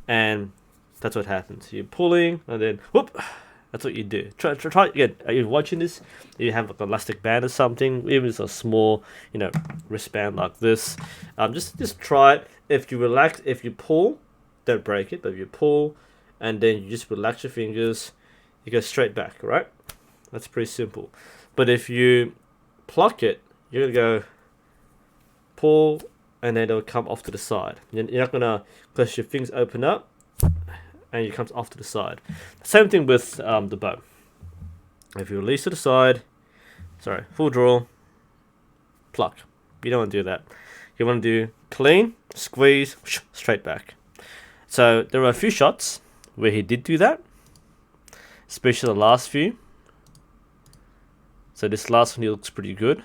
and that's what happens. You're pulling and then whoop. That's what you do. Try again. Are you watching this? You have like an elastic band or something, even if it's a small, wristband like this. Just try it. If you relax, if you pull, don't break it. But if you pull, and then you just relax your fingers, you go straight back. Right? That's pretty simple. But if you pluck it, you're gonna go pull, and then it'll come off to the side. You're not gonna, because your fingers open up and it comes off to the side. Same thing with the bow. If you release to the side, full draw, pluck. You don't want to do that. You want to do clean, squeeze, straight back. So there were a few shots where he did do that, especially the last few. So this last one, he looks pretty good.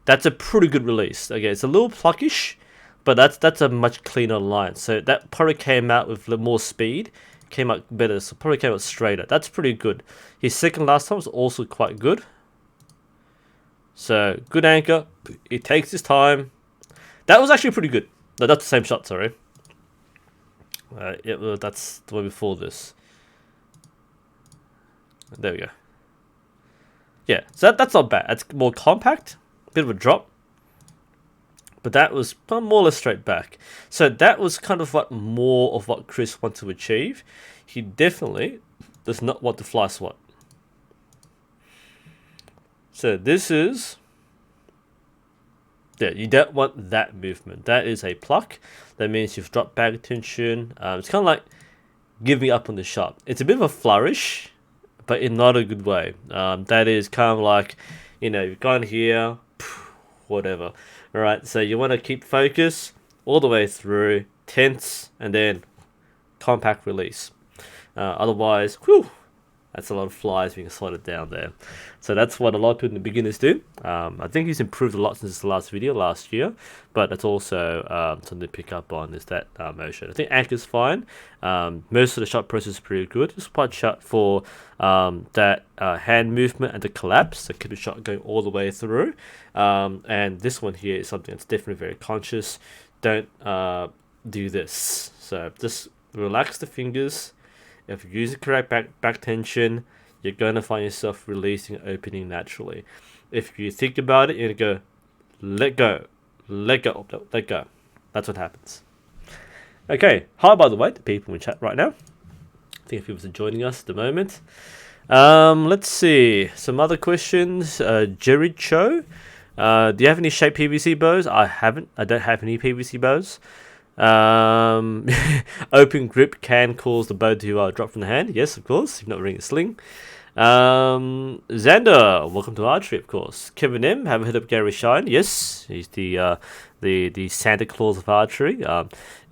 That's a pretty good release. Okay, it's a little pluckish, but that's a much cleaner line. So that probably came out with more speed, came out better, so probably came out straighter. That's pretty good. His second last time was also quite good. So good anchor. It takes his time. That was actually pretty good. No, that's the same shot, sorry. Yeah, well, that's the one before this. There we go. Yeah, so that's not bad. It's more compact, bit of a drop. But that was more or less straight back. So that was kind of more of what Chris wanted to achieve. He definitely does not want to fly swat. So this is, yeah, you don't want that movement. That is a pluck. That means you've dropped back tension. It's kind of like giving up on the shot. It's a bit of a flourish, but in not a good way. That is kind of like, you've gone here, whatever. All right, so you want to keep focus all the way through, tense, and then compact release. Otherwise, whew, that's a lot of flies being slotted down there. So that's what a lot of people in the beginners do. I think he's improved a lot since the last video last year, but it's also something to pick up on is that motion. I think anchor's fine. Most of the shot process is pretty good. Just quite shot for that hand movement and the collapse. So keep the shot going all the way through. And this one here is something that's definitely very conscious. Don't do this. So just relax the fingers. If you use the correct back tension, you're going to find yourself releasing and opening naturally. If you think about it, you're going to go, let go, let go, let go. That's what happens. Okay, hi by the way, the people in chat right now. I think a few of us are joining us at the moment. Let's see, some other questions. Jerry Cho, do you have any shaped PVC bows? I haven't. I don't have any PVC bows. Open grip can cause the bow to drop from the hand. Yes, of course. You're not wearing a sling. Xander, welcome to archery, of course. Kevin M, have a hit up Gary Shine. Yes, he's the Santa Claus of archery.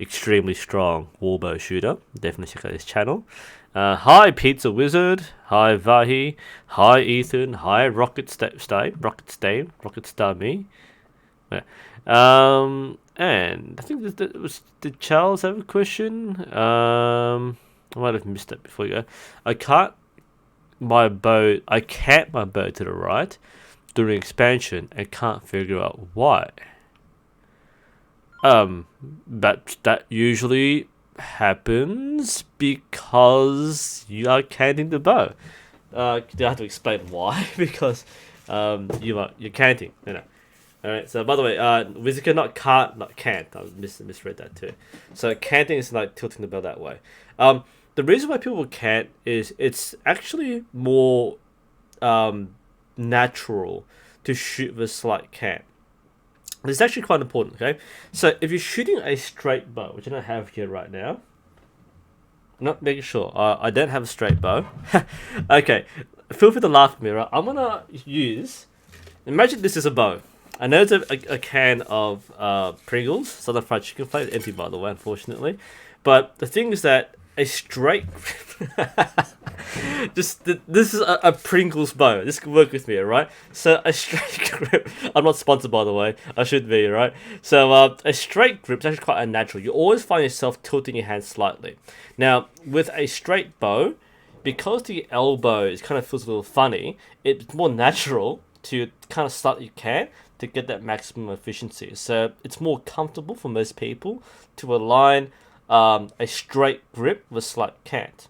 Extremely strong warbow shooter. Definitely check out his channel. Hi Pizza Wizard. Hi Vahi. Hi Ethan. Hi Rocket Star Me. Yeah. And I think did Charles have a question? I might have missed it before you go. I can't my bow to the right during expansion and can't figure out why. But that usually happens because you are canting the bow. You have to explain why because you're canting, you know. Alright, so by the way, Wizika, not can't, not can't. I misread that too. So canting is like tilting the bow that way. The reason why people can't is it's actually more natural to shoot with slight cant. This is actually quite important, okay? So if you're shooting a straight bow, which I don't have here right now, I'm not making sure. I don't have a straight bow. Okay, feel free to laugh at me, right? I'm gonna use. Imagine this is a bow. I know it's a can of Pringles, Southern Fried Chicken flavor, empty by the way, unfortunately. But the thing is that a straight, this is a Pringles bow. This can work with me, alright? So a straight grip. I'm not sponsored by the way. I should be, right? So a straight grip is actually quite unnatural. You always find yourself tilting your hand slightly. Now with a straight bow, because the elbow is kind of feels a little funny, it's more natural to kind of start you can to get that maximum efficiency. So it's more comfortable for most people to align a straight grip with slight cant.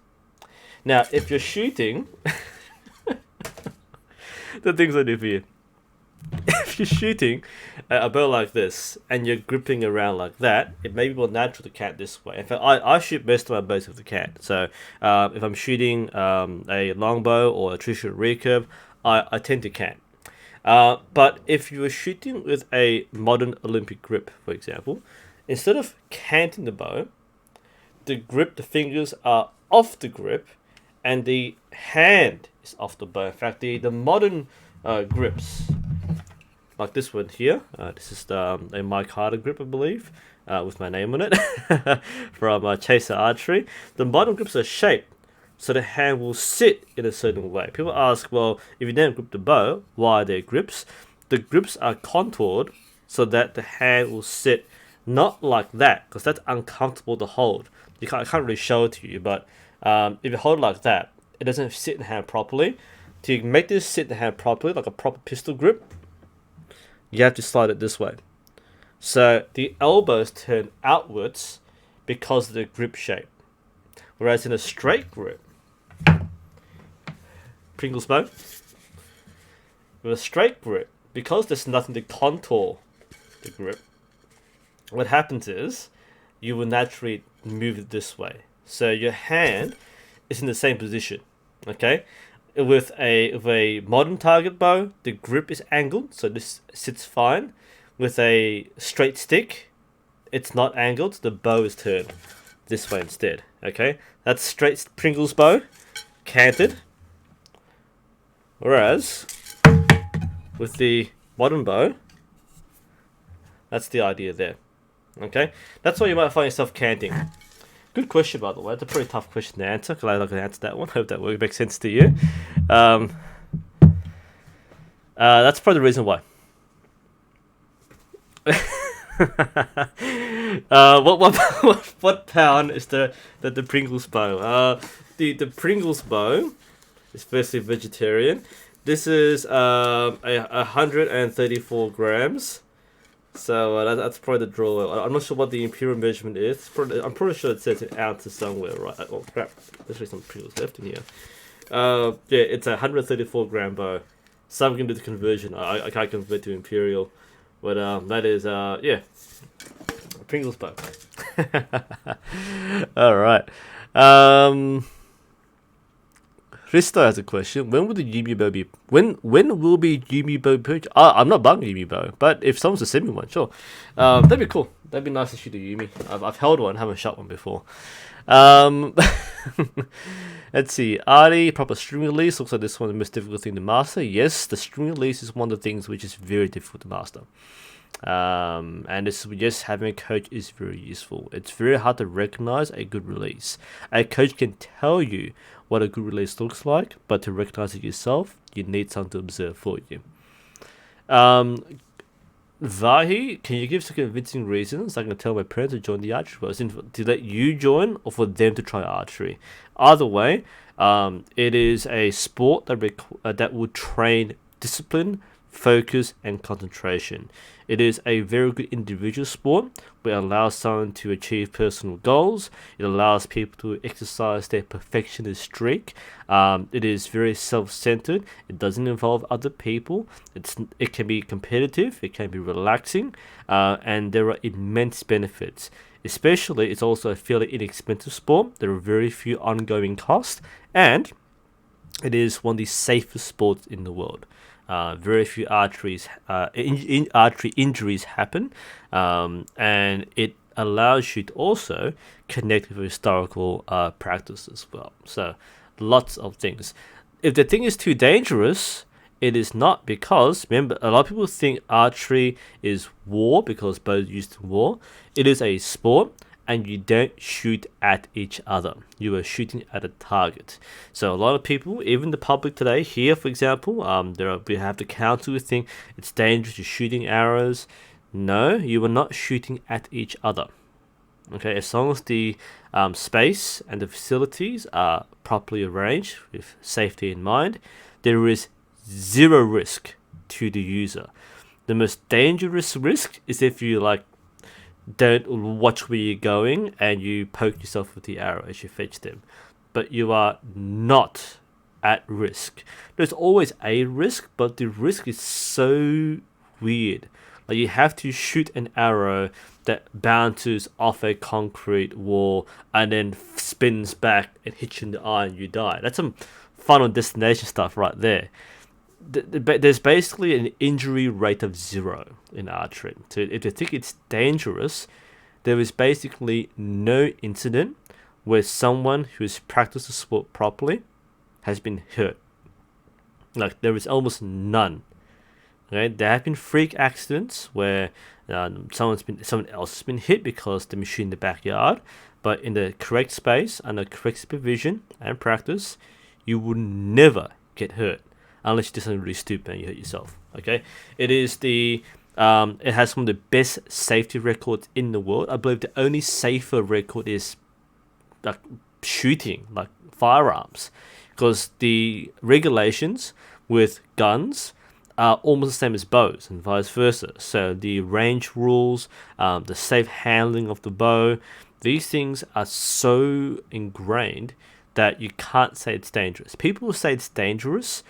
Now, if you're shooting, the things I do for you. If you're shooting a bow like this and you're gripping around like that, it may be more natural to cant this way. In fact, I shoot most of my bows with the cant. So if I'm shooting a longbow or a traditional recurve, I tend to cant. But if you were shooting with a modern Olympic grip, for example, instead of canting the bow, the fingers are off the grip, and the hand is off the bow. In fact, the modern grips, like this one here, this is a Mike Harder grip, I believe, with my name on it, from Chaser Archery. The modern grips are shaped so the hand will sit in a certain way. People ask, well, if you don't grip the bow, why are there grips? The grips are contoured so that the hand will sit not like that, because that's uncomfortable to hold. I can't really show it to you, but if you hold it like that, it doesn't sit in the hand properly. To make this sit in the hand properly, like a proper pistol grip, you have to slide it this way. So the elbows turn outwards because of the grip shape. Whereas in a straight grip, Pringles bow, with a straight grip, because there's nothing to contour the grip, what happens is you will naturally move it this way. So your hand is in the same position. Okay? With a modern target bow, the grip is angled, so this sits fine. With a straight stick, it's not angled, the bow is turned this way instead. Okay? That's straight Pringles bow, canted. Whereas with the modern bow, that's the idea there. Okay, that's why you might find yourself canting. Good question, by the way. It's a pretty tough question to answer. Glad I can answer that one. Hope that will make sense to you. That's probably the reason why. What pound is the Pringles bow? The Pringles bow is firstly vegetarian. This is 134 grams. So that's probably the draw. I'm not sure what the imperial measurement is. I'm pretty sure it says in ounces somewhere, right? Oh crap! There's actually some Pringles left in here. Yeah, it's a 134 gram bow. Some can do the conversion. I can't convert to imperial, but that is yeah, Pringles bow. All right. Risto has a question. When will the Yumi bow be? When will be Yumi bow purchased? I'm not buying a Yumi bow, but if someone's to send me one, sure. That'd be cool. That'd be nice to shoot a Yumi. I've held one, haven't shot one before. Let's see. Artie, proper string release. Looks like this one is the most difficult thing to master. Yes, the string release is one of the things which is very difficult to master. And this just having a coach is very useful. It's very hard to recognize a good release. A coach can tell you what a good release looks like, but to recognize it yourself, you need someone to observe for you. Vahi, can you give some convincing reasons I can tell my parents to join the archery club? To let you join or for them to try archery? Either way, it is a sport that will train discipline, focus, and concentration. It is a very good individual sport where it allows someone to achieve personal goals. It allows people to exercise their perfectionist streak. It is very self-centered. It doesn't involve other people. It can be competitive. It can be relaxing, and there are immense benefits. Especially, it's also a fairly inexpensive sport. There are very few ongoing costs, and it is one of the safest sports in the world. Very few archery injuries happen, and it allows you to also connect with historical practice as well. So, lots of things. If the thing is too dangerous, it is not, because remember, a lot of people think archery is war because bows used in war. It is a sport, and you don't shoot at each other. You are shooting at a target. So a lot of people, even the public today, here for example, we have the council who think it's dangerous, you're shooting arrows. No, you are not shooting at each other. Okay, as long as the space and the facilities are properly arranged with safety in mind, there is zero risk to the user. The most dangerous risk is if you don't watch where you're going and you poke yourself with the arrow as you fetch them. But you are not at risk. There's always a risk, but the risk is so weird. Like, you have to shoot an arrow that bounces off a concrete wall and then spins back and hits you in the eye and you die. That's some Final Destination stuff right there. There's basically an injury rate of 0 in archery. So if you think it's dangerous, there is basically no incident where someone who's practiced the sport properly has been hurt. Like, there is almost none. Okay, there have been freak accidents where someone else has been hit because the machine in the backyard, but in the correct space, under correct supervision and practice, you would never get hurt. Unless you do something really stupid and you hurt yourself. Okay, it has some of the best safety records in the world. I believe the only safer record is like shooting, like firearms, because the regulations with guns are almost the same as bows and vice versa. So the range rules, the safe handling of the bow, these things are so ingrained that you can't say it's dangerous. People who say it's dangerous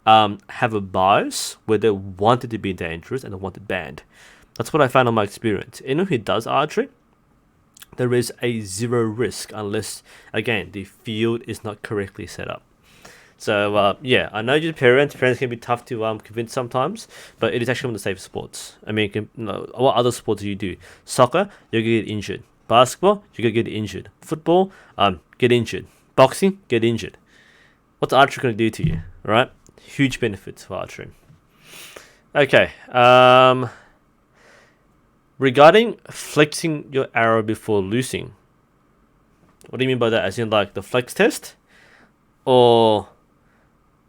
have a bias where they want it to be dangerous and they want it banned. That's what I found on my experience. Anyone who does archery, there is a 0 risk unless, again, the field is not correctly set up. So, yeah, I know your parents can be tough to convince sometimes, but it is actually one of the safest sports. I mean, what other sports do you do? Soccer, you're going to get injured. Basketball, you're going to get injured. Football, get injured. Boxing, get injured. What's archery going to do to you, right? Huge benefits for archery. Okay. Regarding flexing your arrow before loosing, what do you mean by that? As in, like, the flex test? Or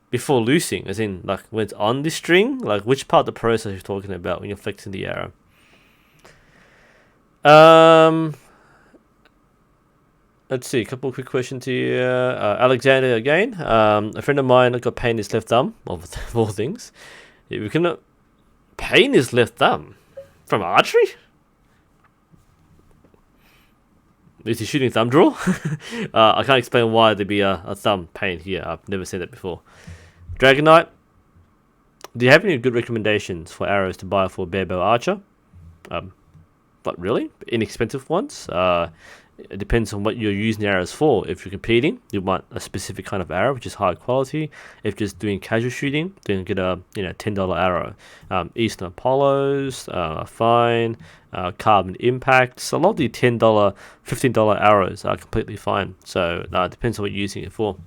before loosing? As in, like, when it's on the string? Like, which part of the process are you talking about when you're flexing the arrow? Let's see, a couple of quick questions here. Alexander again. A friend of mine got pain in his left thumb, of all things. We cannot pain his left thumb from archery? Is he shooting thumb draw? I can't explain why there'd be a thumb pain here. I've never seen that before. Dragonite, do you have any good recommendations for arrows to buy for a bare bow archer? But really, inexpensive ones. It depends on what you're using the arrows for. If you're competing, you want a specific kind of arrow, which is high quality. If you're just doing casual shooting, then get a $10 arrow. Eastern Apollos, fine. Carbon Impacts. A lot of the $10, $15 arrows are completely fine. So it depends on what you're using it for.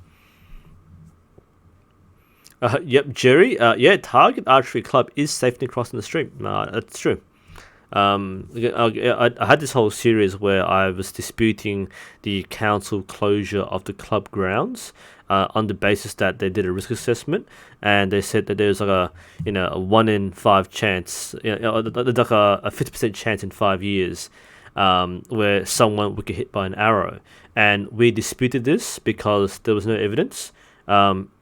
Yep, Jerry. Yeah, Target Archery Club is safely crossing the street. That's true. I had this whole series where I was disputing the council closure of the club grounds on the basis that they did a risk assessment, and they said that there's like a 1 in 5 chance, like a 50% chance in 5 years, where someone would get hit by an arrow, and we disputed this because there was no evidence.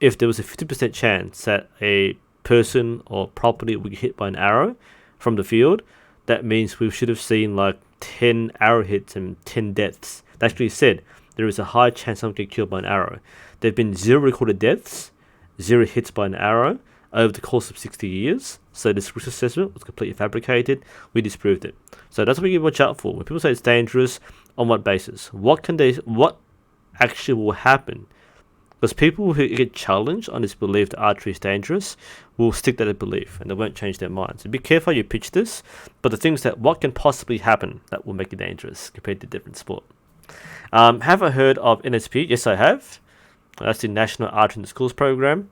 If there was a 50% chance that a person or property would get hit by an arrow from the field, that means we should have seen like 10 arrow hits and 10 deaths. They actually said there is a high chance someone get killed by an arrow. There have been 0 recorded deaths, 0 hits by an arrow over the course of 60 years. So this risk assessment was completely fabricated. We disproved it. So that's what we watch out for. When people say it's dangerous, on what basis? What actually will happen? Because people who get challenged on this belief that archery is dangerous will stick to that belief and they won't change their minds. So be careful how you pitch this, but the thing is that what can possibly happen that will make it dangerous compared to different sport. Have I heard of NSP? Yes, I have. That's the National Archery in the Schools program.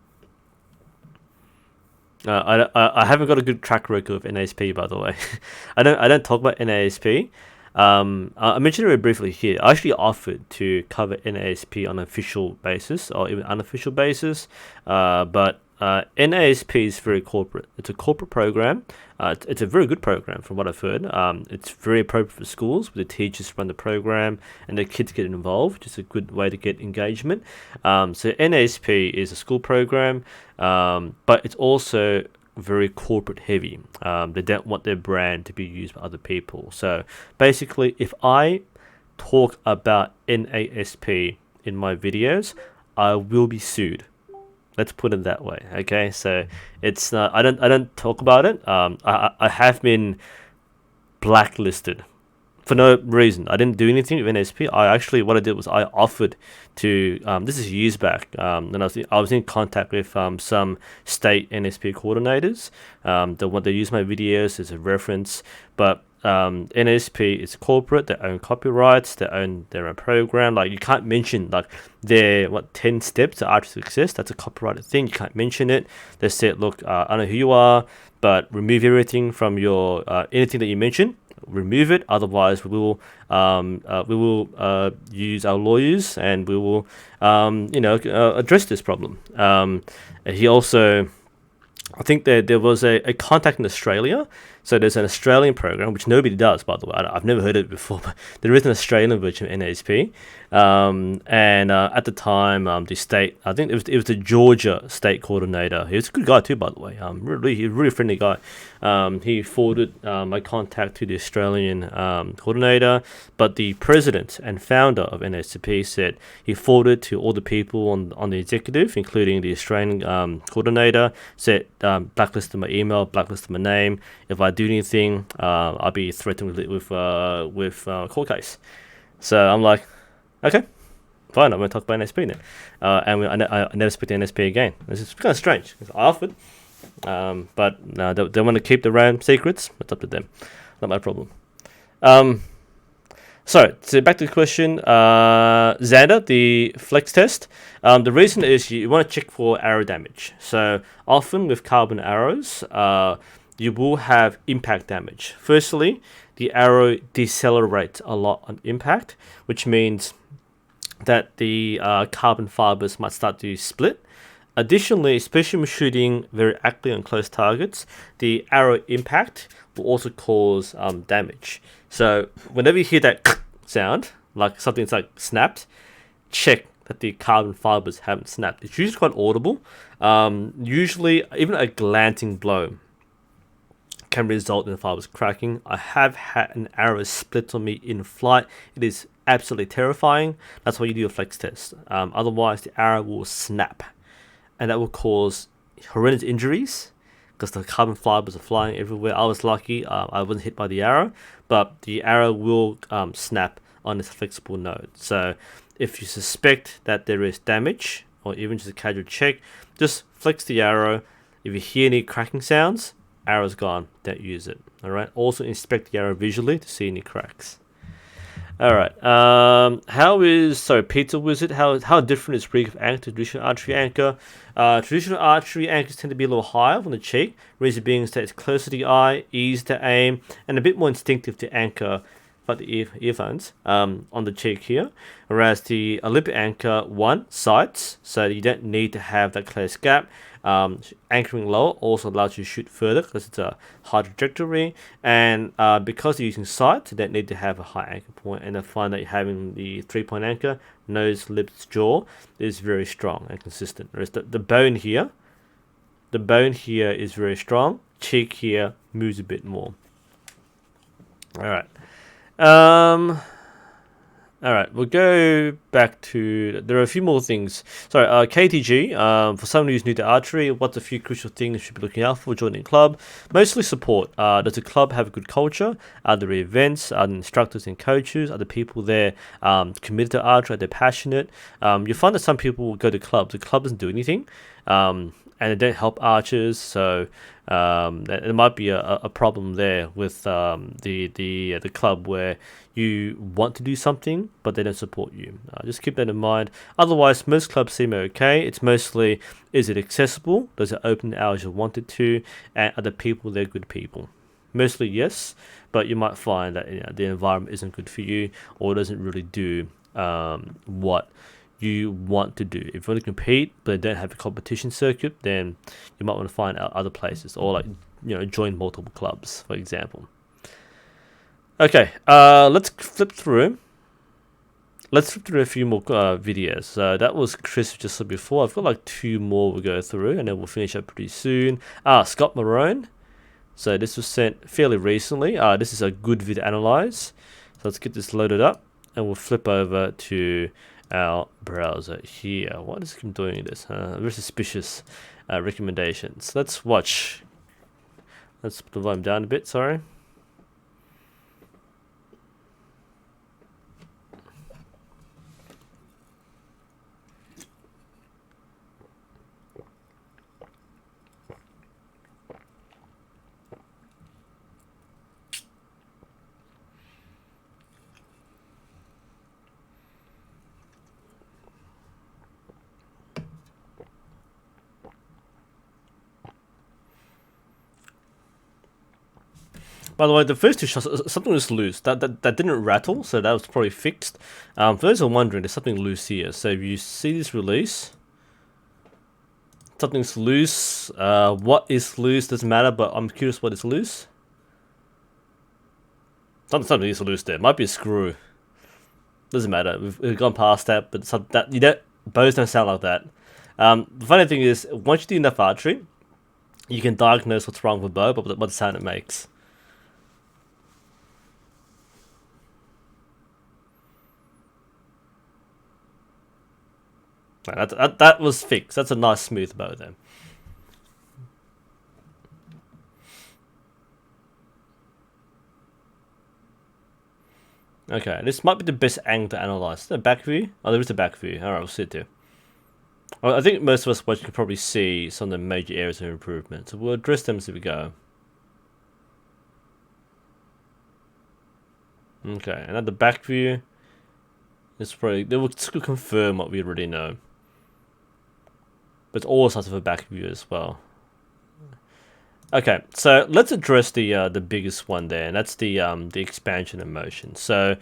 I haven't got a good track record of NASP, by the way. I don't talk about NASP. I mentioned it very briefly here. I actually offered to cover NASP on an official basis or even unofficial basis, but NASP is very corporate. It's a corporate program. It's a very good program from what I've heard. It's very appropriate for schools where the teachers run the program and the kids get involved. It's a good way to get engagement. So NASP is a school program, but it's also very corporate heavy. They don't want their brand to be used by other people. So basically, if I talk about NASP in my videos, I will be sued. Let's put it that way. Okay, so it's not. I don't talk about it. I have been blacklisted for no reason. I didn't do anything with NSP. What I did was I offered to. This is years back. And I was in contact with some state NSP coordinators. They use my videos as a reference, but NSP is corporate. They own copyrights. They own their own program. Like you can't mention like their 10 steps to archery success. That's a copyrighted thing. You can't mention it. They said, look, I know who you are, but remove everything from your anything that you mention. Remove it, otherwise we will use our lawyers and we will address this problem. He also, I think there was a contact in Australia. So there's an Australian program, which nobody does, by the way. I've never heard of it before, but there is an Australian version of NASP. At the time, the state, I think it was the Georgia state coordinator. He was a good guy too, by the way. He's a really friendly guy. He forwarded my contact to the Australian coordinator, but the president and founder of NASP said he forwarded to all the people on the executive, including the Australian coordinator, said blacklisted my email, blacklisted my name. If I do anything, I'll be threatened with court case. So I'm like, okay, fine, I'm going to talk about NSP then. I never speak to NSP again. This is kind of strange. I offered, but they want to keep their own secrets. It's up to them. Not my problem. So back to the question, Xander, the flex test. The reason is you want to check for arrow damage. So often with carbon arrows, you will have impact damage. Firstly, the arrow decelerates a lot on impact, which means that the carbon fibers might start to split. Additionally, especially when shooting very accurately on close targets, the arrow impact will also cause damage. So whenever you hear that sound, like something's like snapped, check that the carbon fibers haven't snapped. It's usually quite audible. Usually, even a glancing blow can result in the fibers cracking. I have had an arrow split on me in flight. It is absolutely terrifying. That's why you do a flex test. Otherwise, the arrow will snap, and that will cause horrendous injuries because the carbon fibers are flying everywhere. I was lucky; I wasn't hit by the arrow, but the arrow will snap on this flexible node. So, if you suspect that there is damage, or even just a casual check, just flex the arrow. If you hear any cracking sounds, arrow's gone, don't use it. Alright. Also inspect the arrow visually to see any cracks. All right. Pizza Wizard? How different is Reef Anchor to traditional archery anchor? Traditional archery anchors tend to be a little higher on the cheek, reason being is that it's closer to the eye, easy to aim, and a bit more instinctive to anchor, like the earphones on the cheek here. Whereas the Olympic Anchor one sights, so you don't need to have that close gap. Anchoring lower also allows you to shoot further because it's a high trajectory, and because you're using sights, you don't need to have a high anchor point. And I find that having the 3-point anchor, nose, lips, jaw, is very strong and consistent. Whereas the bone here, is very strong. Cheek here moves a bit more. All right. All right, we'll go back to. There are a few more things. Sorry, KTG. For someone who's new to archery, what's a few crucial things you should be looking out for joining a club? Mostly support. Does the club have a good culture? Are there events? Are there instructors and coaches? Are the people there committed to archery? Are they passionate? You find that some people go to clubs. The club doesn't do anything. And they don't help archers, so there might be a problem there with the club where you want to do something but they don't support you. Just keep that in mind. Otherwise, most clubs seem okay. It's mostly, is it accessible? Does it open the hours you want it to? And are the people there good people? Mostly yes, but you might find that the environment isn't good for you or doesn't really do what you want to do. If you want to compete but they don't have a competition circuit, then you might want to find out other places or join multiple clubs, for example. Okay, let's flip through a few more videos. That was Chris just said before. I've got like 2 more we'll go through and then we'll finish up pretty soon. Scott Marone. So this was sent fairly recently. This is a good video analyze. So let's get this loaded up and we'll flip over to our browser here. What is it doing this? Very suspicious recommendations. Let's watch. Let's put the volume down a bit, sorry. By the way, the first 2 shots, something was loose. That didn't rattle, so that was probably fixed. For those who are wondering, there's something loose here. So if you see this release, something's loose. What is loose doesn't matter, but I'm curious what is loose. Something is loose there. Might be a screw. Doesn't matter. We've gone past that, but bows don't sound like that. The funny thing is, once you do enough archery, you can diagnose what's wrong with a bow by what sound it makes. That was fixed. That's a nice smooth bow then. Okay, this might be the best angle to analyze. The back view? Oh, there is a back view. Alright, we'll sit there. Well, I think most of us watching can probably see some of the major areas of improvement. So we'll address them as we go. Okay, and at the back view, they will confirm what we already know. But it's all sorts of a back view as well. Okay, so let's address the biggest one there, and that's the expansion of motion. So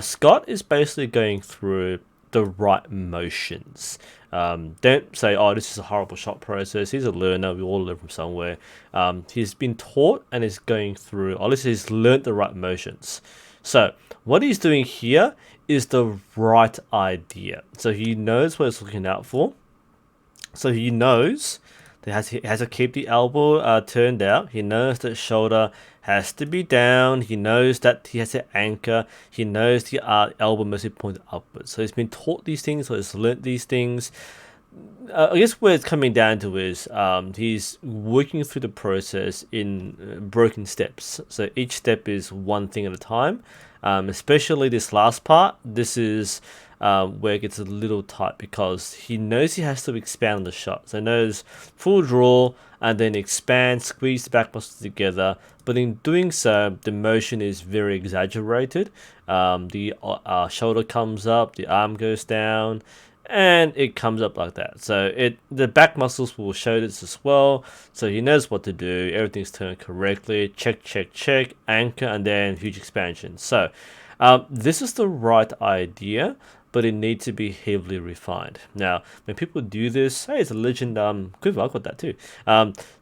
Scott is basically going through the right motions. Don't say, oh, this is a horrible shot process. He's a learner. We all learn from somewhere. He's been taught and is going through, or at least he's learned the right motions. So what he's doing here is the right idea. So he knows what he's looking out for. So he knows that he has to keep the elbow turned out. He knows that shoulder has to be down. He knows that he has to anchor. He knows the elbow must be pointed upwards. So he's been taught these things, or he's learned these things. I guess where it's coming down to is he's working through the process in broken steps. So each step is one thing at a time. Especially this last part. This is where it gets a little tight because he knows he has to expand the shot. So he knows full draw and then expand, squeeze the back muscles together. But in doing so, the motion is very exaggerated. The shoulder comes up, the arm goes down, and it comes up like that. So the back muscles will show this as well. So he knows what to do. Everything's turned correctly. Check, check, check. Anchor, and then huge expansion. So this is the right idea, but it needs to be heavily refined. Now, when people do this, hey, it's a legend. Quiver, I got that too.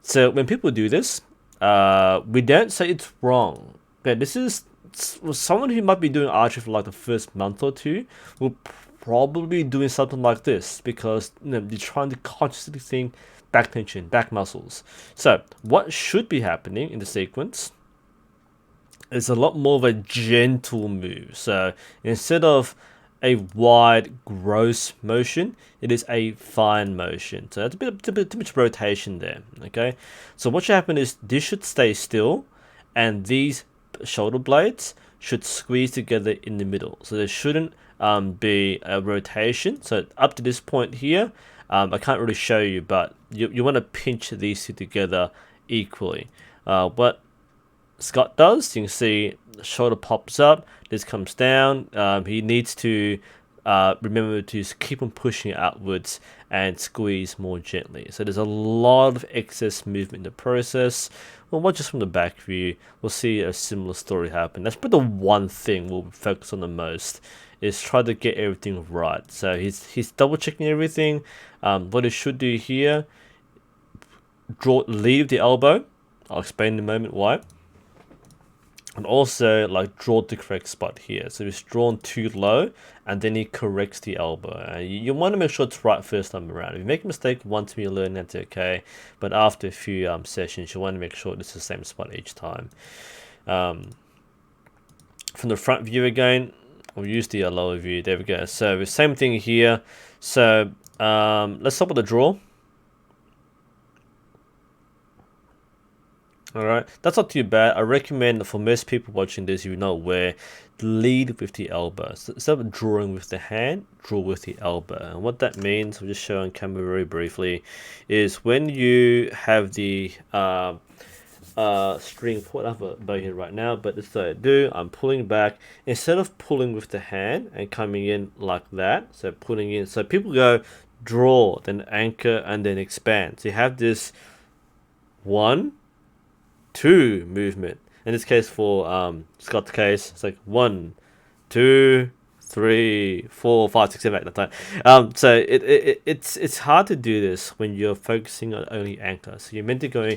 So when people do this, we don't say it's wrong. Okay, this is someone who might be doing archery for like the first month or two will probably be doing something like this because they're trying to consciously think back tension, back muscles. So what should be happening in the sequence is a lot more of a gentle move. So instead of a wide gross motion, it is a fine motion. So that's a bit too much rotation there. Okay, so what should happen is this should stay still, and these shoulder blades should squeeze together in the middle. So there shouldn't be a rotation. So up to this point here, I can't really show you, but you want to pinch these two together equally. What Scott does, you can see the shoulder pops up, this comes down. He needs to remember to keep on pushing outwards and squeeze more gently. So there's a lot of excess movement in the process. Well, not just from the back view, we'll see a similar story happen. That's probably the one thing we'll focus on the most, is try to get everything right. So he's double checking everything. What he should do here, leave the elbow. I'll explain in a moment why. And also like draw the correct spot here. So it's drawn too low and then he corrects the elbow. You want to make sure it's right first time around. If you make a mistake once when you learn, that's okay. But after a few sessions, you want to make sure it's the same spot each time. From the front view again, we'll use the lower view. There we go. So the same thing here. So let's start with the draw. Alright, that's not too bad. I recommend for most people watching this, you know where, lead with the elbow. So instead of drawing with the hand, draw with the elbow. And what that means, I'll just show on camera very briefly, is when you have the string pulled up about here right now, but this is what I do. I'm pulling back instead of pulling with the hand and coming in like that. So pulling in, so people go draw, then anchor, and then expand. So you have this 1, 2 movement. In this case, for Scott's case, it's like 1, 2, 3, 4, 5, 6, 7, 8, 9, 10. So it's hard to do this when you're focusing on only anchor. So you're meant to go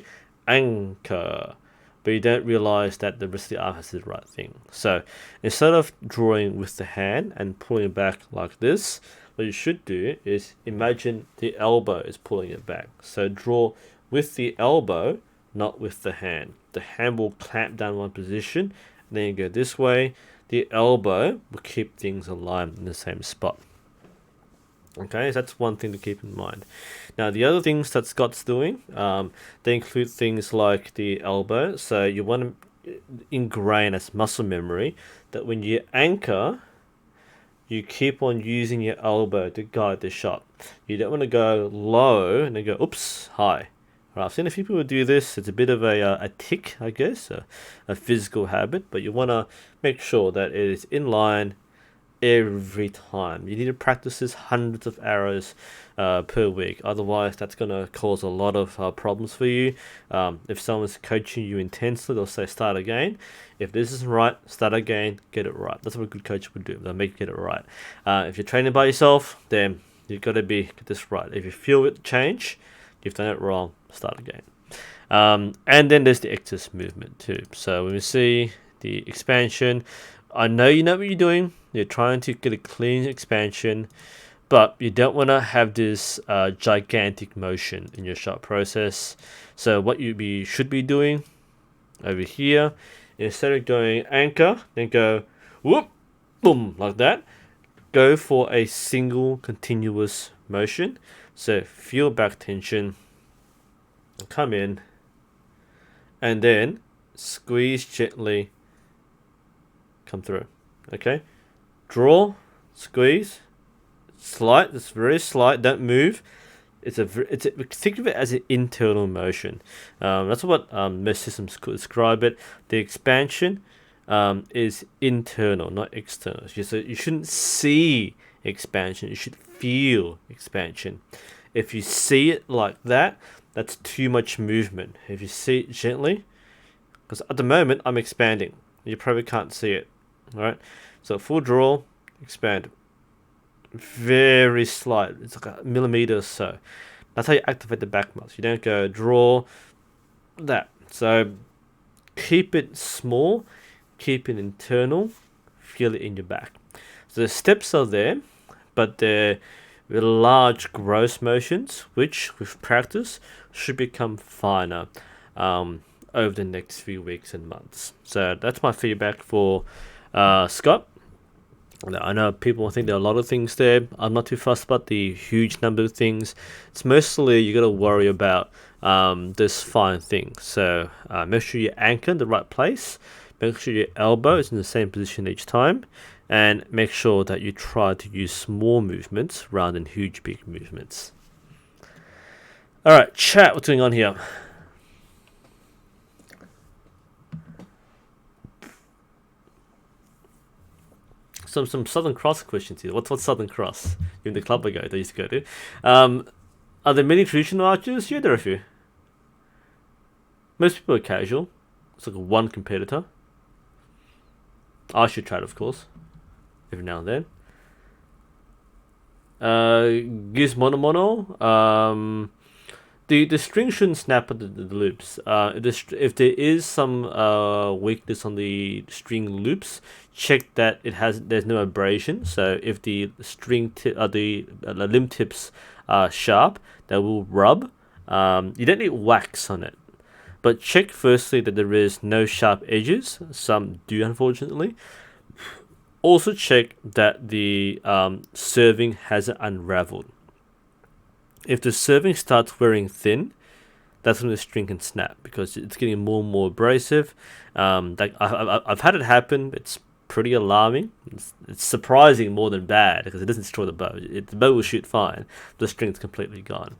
anchor, but you don't realize that the rest of the arm has to do the right thing. So instead of drawing with the hand and pulling it back like this, what you should do is imagine the elbow is pulling it back. So draw with the elbow, not with the hand. The hand will clamp down one position, and then you go this way. The elbow will keep things aligned in the same spot. Okay, so that's one thing to keep in mind. Now, the other things that Scott's doing, they include things like the elbow. So you want to ingrain as muscle memory that when you anchor, you keep on using your elbow to guide the shot. You don't want to go low and then go, oops, high. Right, I've seen a few people do this. It's a bit of a tick, I guess, a physical habit, but you want to make sure that it is in line every time. You need to practice this hundreds of arrows per week. Otherwise, that's going to cause a lot of problems for you. If someone's coaching you intensely, they'll say start again. If this isn't right, start again, get it right. That's what a good coach would do. They'll make you get it right. If you're training by yourself, then you've got to get this right. If you feel it change, you've done it wrong, start again. And then there's the excess movement too. So when we see the expansion, I know you know what you're doing. You're trying to get a clean expansion, but you don't want to have this gigantic motion in your shot process. So what you should be doing over here, instead of going anchor, then go whoop, boom, like that. Go for a single continuous motion. So feel back tension, come in, and then squeeze gently, come through. Okay, draw, squeeze, slight. It's very slight. Don't move. Think of it as an internal motion. That's what most systems could describe it. The expansion is internal, not external. So you shouldn't see expansion. You should feel expansion. If you see it like that, that's too much movement. If you see it gently, because at the moment I'm expanding, you probably can't see it. All right. So full draw, expand. Very slight. It's like a millimeter or so. That's how you activate the back muscle. You don't go draw that. So keep it small, keep it internal, feel it in your back. So the steps are there, but they're large gross motions, which with practice should become finer over the next few weeks and months. So that's my feedback for Scott. I know people think there are a lot of things there. I'm not too fussed about the huge number of things. It's mostly you got to worry about this fine thing. So make sure you anchor in the right place. Make sure your elbow is in the same position each time. And make sure that you try to use small movements rather than huge big movements. Alright, chat, what's going on here? Some Southern Cross questions here. What's Southern Cross? In the club they used to go to. Are there many traditional archers? Yeah, there are a few. Most people are casual. It's like one competitor. I should try it, of course, every now and then. Gizmono. The string shouldn't snap at the loops. If there is some weakness on the string loops, check that there's no abrasion. So if the the limb tips are sharp, they will rub. You don't need wax on it, but check firstly that there is no sharp edges. Some do, unfortunately. Also check that the serving hasn't unraveled. If the serving starts wearing thin, that's when the string can snap because it's getting more and more abrasive. I've had it happen. It's pretty alarming. It's surprising more than bad because it doesn't destroy the bow. The bow will shoot fine. The string's completely gone.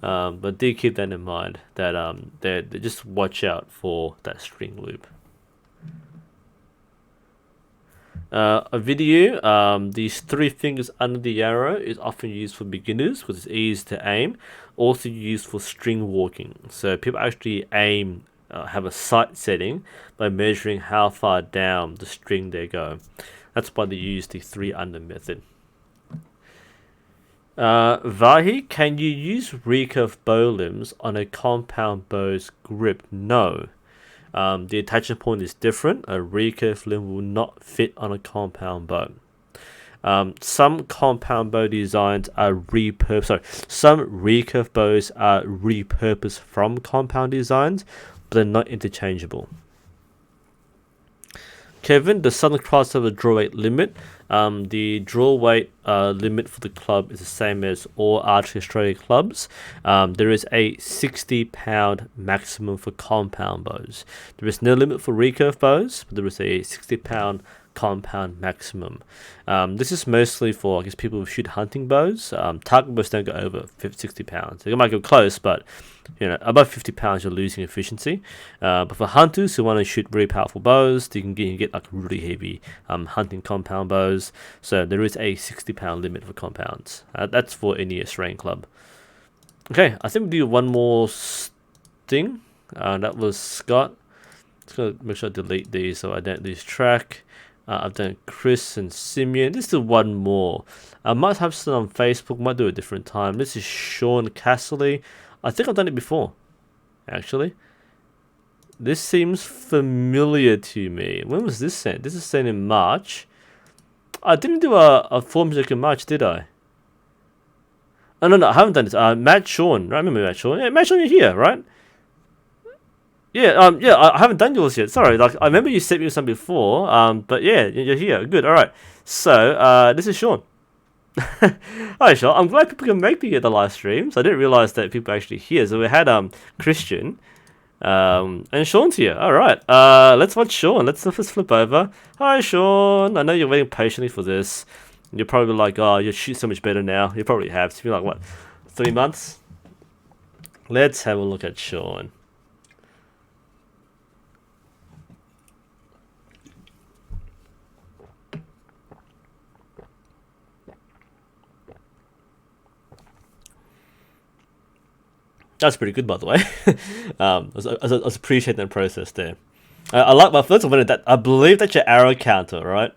But do keep that in mind that they just watch out for that string loop. A video, these 3 fingers under the arrow is often used for beginners because it's easy to aim. Also used for string walking. So people actually aim, have a sight setting by measuring how far down the string they go. That's why they use the 3 under method. Vahi, can you use recurve bow limbs on a compound bow's grip? No. The attachment point is different. A recurve limb will not fit on a compound bow. Some compound bow designs are some recurve bows are repurposed from compound designs, but they're not interchangeable. Kevin, the Southern Cross have a draw weight limit. The draw weight limit for the club is the same as all Archery Australia clubs. There is a 60-pound maximum for compound bows. There is no limit for recurve bows, but there is a 60-pound compound maximum. This is mostly for, I guess, people who shoot hunting bows. Target bows don't go over 60 pounds. They might go close, but above 50 pounds you're losing efficiency. But for hunters who want to shoot very powerful bows, you can get like really heavy hunting compound bows. So there is a 60-pound limit for compounds. That's for any Australian club. Okay, I think we'll do one more thing. That was Scott. Just gonna make sure I delete these so I don't lose track. I've done Chris and Simeon. Let's do one more. I might have some on Facebook. Might do a different time. This is Sean Casserly. I think I've done it before, actually. This seems familiar to me. When was this sent? This is sent in March. I didn't do a form check in March, did I? Oh, no, I haven't done this. Matt Sean. Right, I remember Matt Sean. Yeah, Matt Sean, you're here, right? Yeah, I haven't done yours yet. Sorry, I remember you sent me some before. But yeah, you're here. Good. All right. So, this is Sean. Hi, Sean. I'm glad people can make me the live streams. I didn't realize that people are actually here. So we had Christian, and Sean's here. All right. Let's watch Sean. Let's flip over. Hi, Sean. I know you're waiting patiently for this. You're probably like, oh, you shoot so much better now. You probably have. It's been like, what, 3 months? Let's have a look at Sean. That's pretty good, by the way. I was appreciating the process there. I like my first one that I believe that's your arrow counter, right?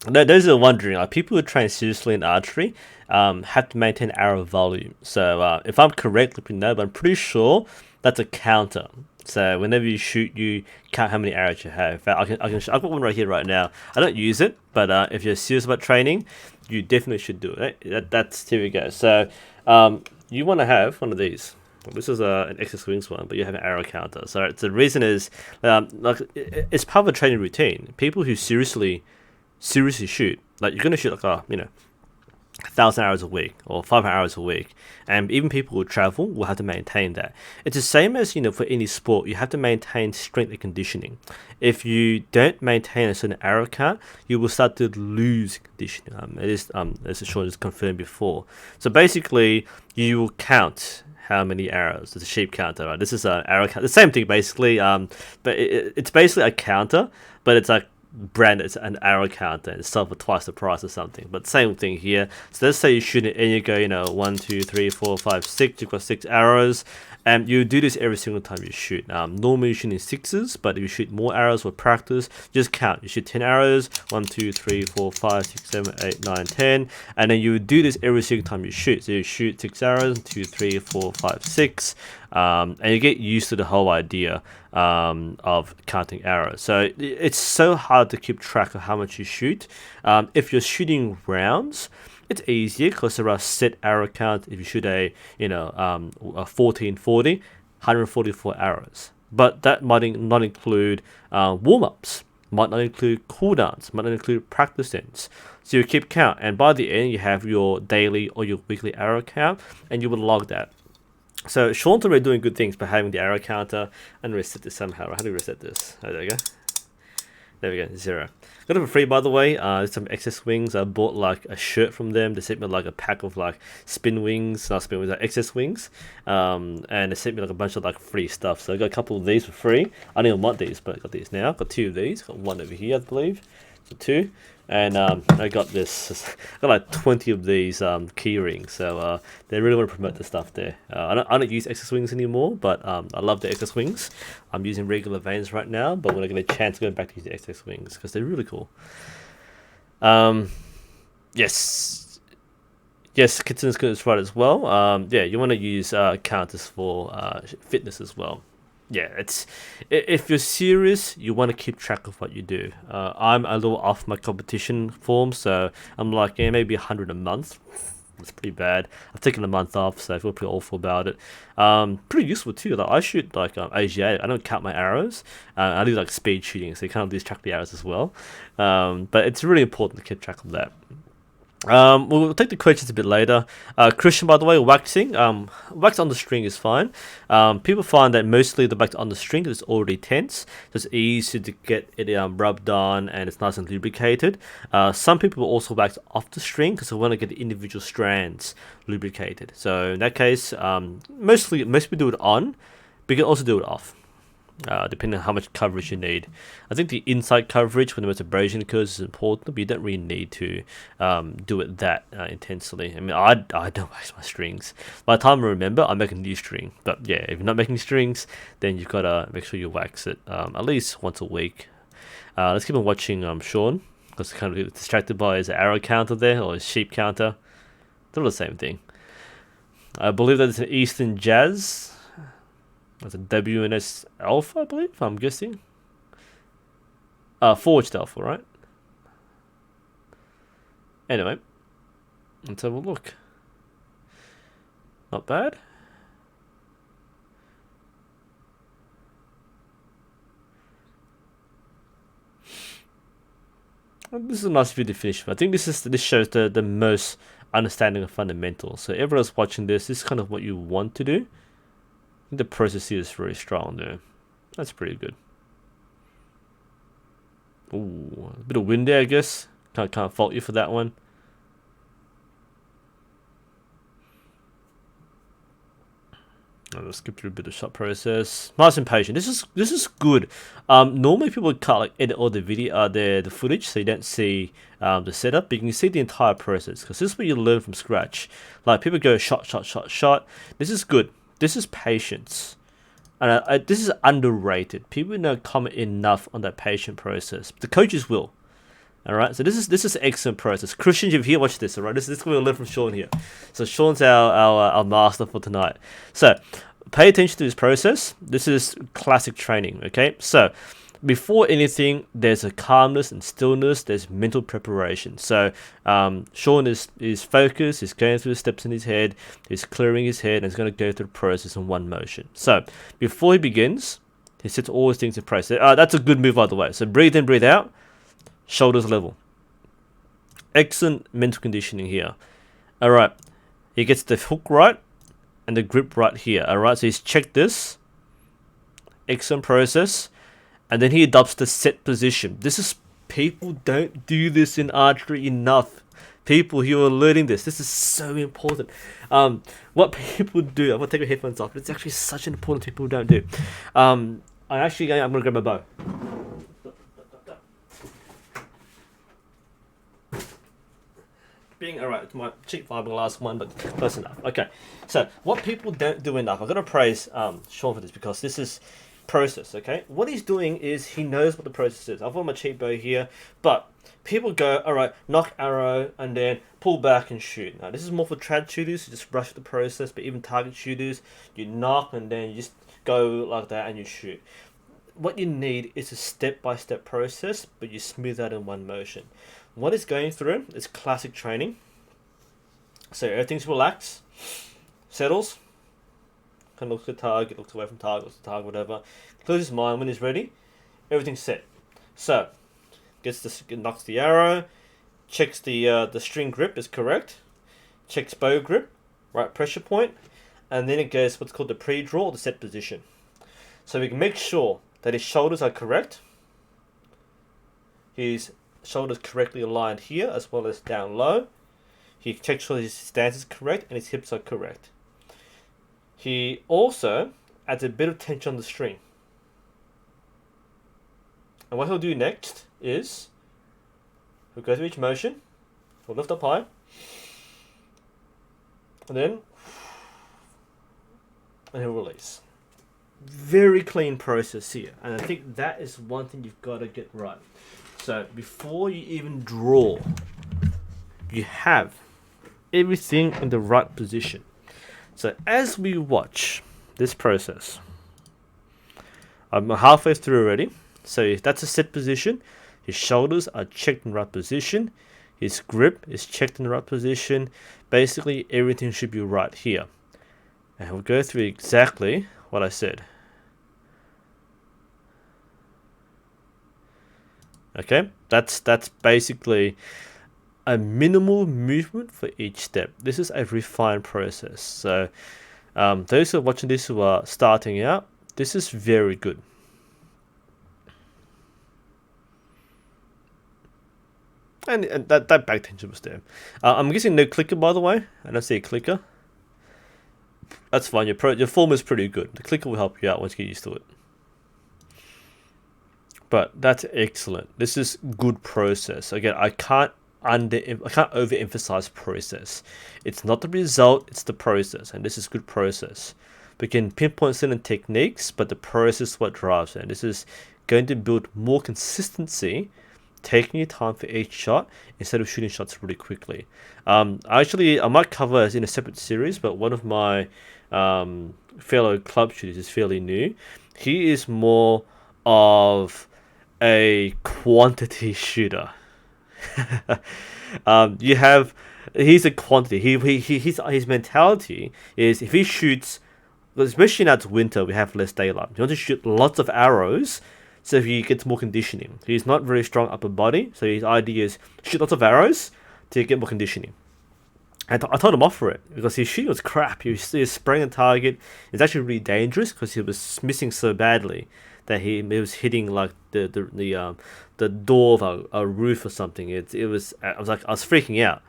Those are wondering, like people who train seriously in archery, have to maintain arrow volume. So if I'm correct, let me know, but I'm pretty sure that's a counter. So whenever you shoot, you count how many arrows you have. In fact, I've got one right here right now. I don't use it, but if you're serious about training, you definitely should do it. Here we go. So you want to have one of these. This is an XS Wings one, but you have an arrow counter. So the reason is, like it's part of a training routine. People who seriously shoot, like you're gonna shoot like 1,000 hours a week or 500 hours a week, and even people who travel will have to maintain that. It's the same as for any sport. You have to maintain strength and conditioning. If you don't maintain a certain arrow count, you will start to lose conditioning. It is as Sean has confirmed before. So basically, you will count how many arrows. It's a sheep counter, right? This is an arrow count. The same thing basically. But it's basically a counter, but it's like brand it's an arrow counter and sell for twice the price or something. But same thing here. So let's say you shoot it and you go 1 2 3 4 5 6. You've got 6 arrows, and you do this every single time you shoot. Normally you shoot in sixes, but if you shoot more arrows for practice, just count. You shoot 10 arrows, 1 2 3 4 5 6 7 8 9 10, and then you do this every single time you shoot. So you shoot 6 arrows, 2 3 4 5 6, and you get used to the whole idea of counting arrows. So it's so hard to keep track of how much you shoot. If you're shooting rounds, it's easier because there are set arrow count. If you shoot a 1440, 144 arrows. But that might not include warm-ups, might not include cooldowns, might not include practice ends. So you keep count, and by the end you have your daily or your weekly arrow count, and you will log that. So Sean's already doing good things by having the arrow counter. And reset this somehow. How do we reset this? Oh, there we go. There we go, 0. Got it for free, by the way. Some XS Wings. I bought like a shirt from them. They sent me like a pack of like spin wings, not spin wings, like XS Wings. And they sent me like a bunch of like free stuff. So I got a couple of these for free. I didn't want these, but I got these now. Got 2 of these. Got one over here, I believe. So 2. And I got this. I got like 20 of these key rings. So they really want to promote the stuff there. I don't use XS Wings anymore, but I love the XS Wings. I'm using regular Vanes right now, but when I get a chance, going back to use the XS Wings because they're really cool. Yes, Kitsen's good as right as well. Yeah, you want to use counters for fitness as well. Yeah, if you're serious, you want to keep track of what you do. I'm a little off my competition form, so I'm like, maybe 100 a month. That's pretty bad. I've taken a month off, so I feel pretty awful about it. Pretty useful too. Like I shoot like AGA. I don't count my arrows. I do like speed shooting, so you kind of lose track of the arrows as well. But it's really important to keep track of that. We'll take the questions a bit later. Christian, by the way, waxing. Wax on the string is fine. People find that mostly the wax on the string is already tense, so it's easy to get it rubbed on and it's nice and lubricated. Some people also wax off the string because they want to get the individual strands lubricated. So in that case, most people do it on, but you can also do it off. Depending on how much coverage you need. I think the inside coverage when the most abrasion occurs is important, but you don't really need to do it that intensely. I mean, I don't wax my strings. By the time I remember, I make a new string. But yeah, if you're not making strings, then you've got to make sure you wax it at least once a week. Let's keep on watching Sean, because I kind of distracted by his arrow counter there, or his sheep counter. They're all the same thing. I believe that it's an Eastern Jazz. That's a WNS Alpha, I believe, I'm guessing. Forged Alpha, right? Anyway, let's have a look. Not bad. This is a nice video to finish with. I think this shows the most understanding of fundamentals. So everyone's watching this is kind of what you want to do. The process here is very strong there. That's pretty good. Ooh, a bit of wind there, I guess. Can't fault you for that one. I'll skip through a bit of shot process. Nice and patient. This is good. Normally people cut like edit all the video, the footage, so you don't see the setup, but you can see the entire process because this is what you learn from scratch. Like people go shot, shot, shot, shot. This is good. This is patience, and this is underrated. People don't comment enough on that patient process. The coaches will. All right, so this is an excellent process. Christian, if you watch this, all right, this is what we'll learn from Sean here. So Sean's our master for tonight. So pay attention to this process. This is classic training. Okay, so before anything, there's a calmness and stillness. There's mental preparation. So Sean is focused. He's going through the steps in his head. He's clearing his head, and he's going to go through the process in one motion. So before he begins, he sets all his things in place. That's a good move, by the way. So breathe in, breathe out. Shoulders level. Excellent mental conditioning here. Alright. He gets the hook right and the grip right here. Alright, so he's checked this. Excellent process. And then he adopts the set position. This is, people don't do this in archery enough. People who are learning this is so important. What people do, I'm going to take my headphones off. It's actually such an important thing people don't do. I'm going to grab my bow. Alright, it's my cheap fiberglass one, but close enough. Okay, so what people don't do enough, I've got to praise Sean for this because this is process, okay? What he's doing is he knows what the process is. I've got my cheap bow here, but people go, alright, knock arrow and then pull back and shoot. Now, this is more for trad shooters, you just rush the process, but even target shooters, you knock and then you just go like that and you shoot. What you need is a step-by-step process, but you smooth that in one motion. What it's going through is classic training. So everything's relaxed, settles, kind of looks at the target, looks away from target, looks at the target, whatever. Clears his mind when he's ready. Everything's set. So knocks the arrow, checks the string grip is correct, checks bow grip, right pressure point, and then it goes what's called the pre-draw or the set position. So we can make sure that his shoulders are correct. His shoulders correctly aligned here as well as down low. He checks sure his stance is correct and his hips are correct. He also adds a bit of tension on the string. And what he'll do next is he'll go through each motion. He'll lift up high. And he'll release. Very clean process here. And I think that is one thing you've got to get right. So before you even draw, you have everything in the right position. So as we watch this process, I'm halfway through already. So that's a set position. His shoulders are checked in the right position. His grip is checked in the right position. Basically everything should be right here. And we'll go through exactly what I said. Okay, that's basically a minimal movement for each step. This is a refined process. So those who are watching this who are starting out, this is very good. And that back tension was there. I'm guessing no clicker, by the way. I don't see a clicker. That's fine. Your form is pretty good. The clicker will help you out once you get used to it. But that's excellent. This is good process. Again, I can't overemphasize process. It's not the result, it's the process, and this is good process. We can pinpoint certain techniques, but the process is what drives it. And this is going to build more consistency, taking your time for each shot instead of shooting shots really quickly. I might cover this in a separate series, but one of my fellow club shooters is fairly new. He is more of a quantity shooter. He's a quantity. His mentality is if he shoots, especially now it's winter, we have less daylight. You want to shoot lots of arrows, so he gets more conditioning. He's not very strong upper body, so his idea is shoot lots of arrows to get more conditioning. I told him off for it because his shooting was crap. He was spraying a target. It's actually really dangerous because he was missing so badly that he was hitting like the door of a roof or something. It was I was freaking out.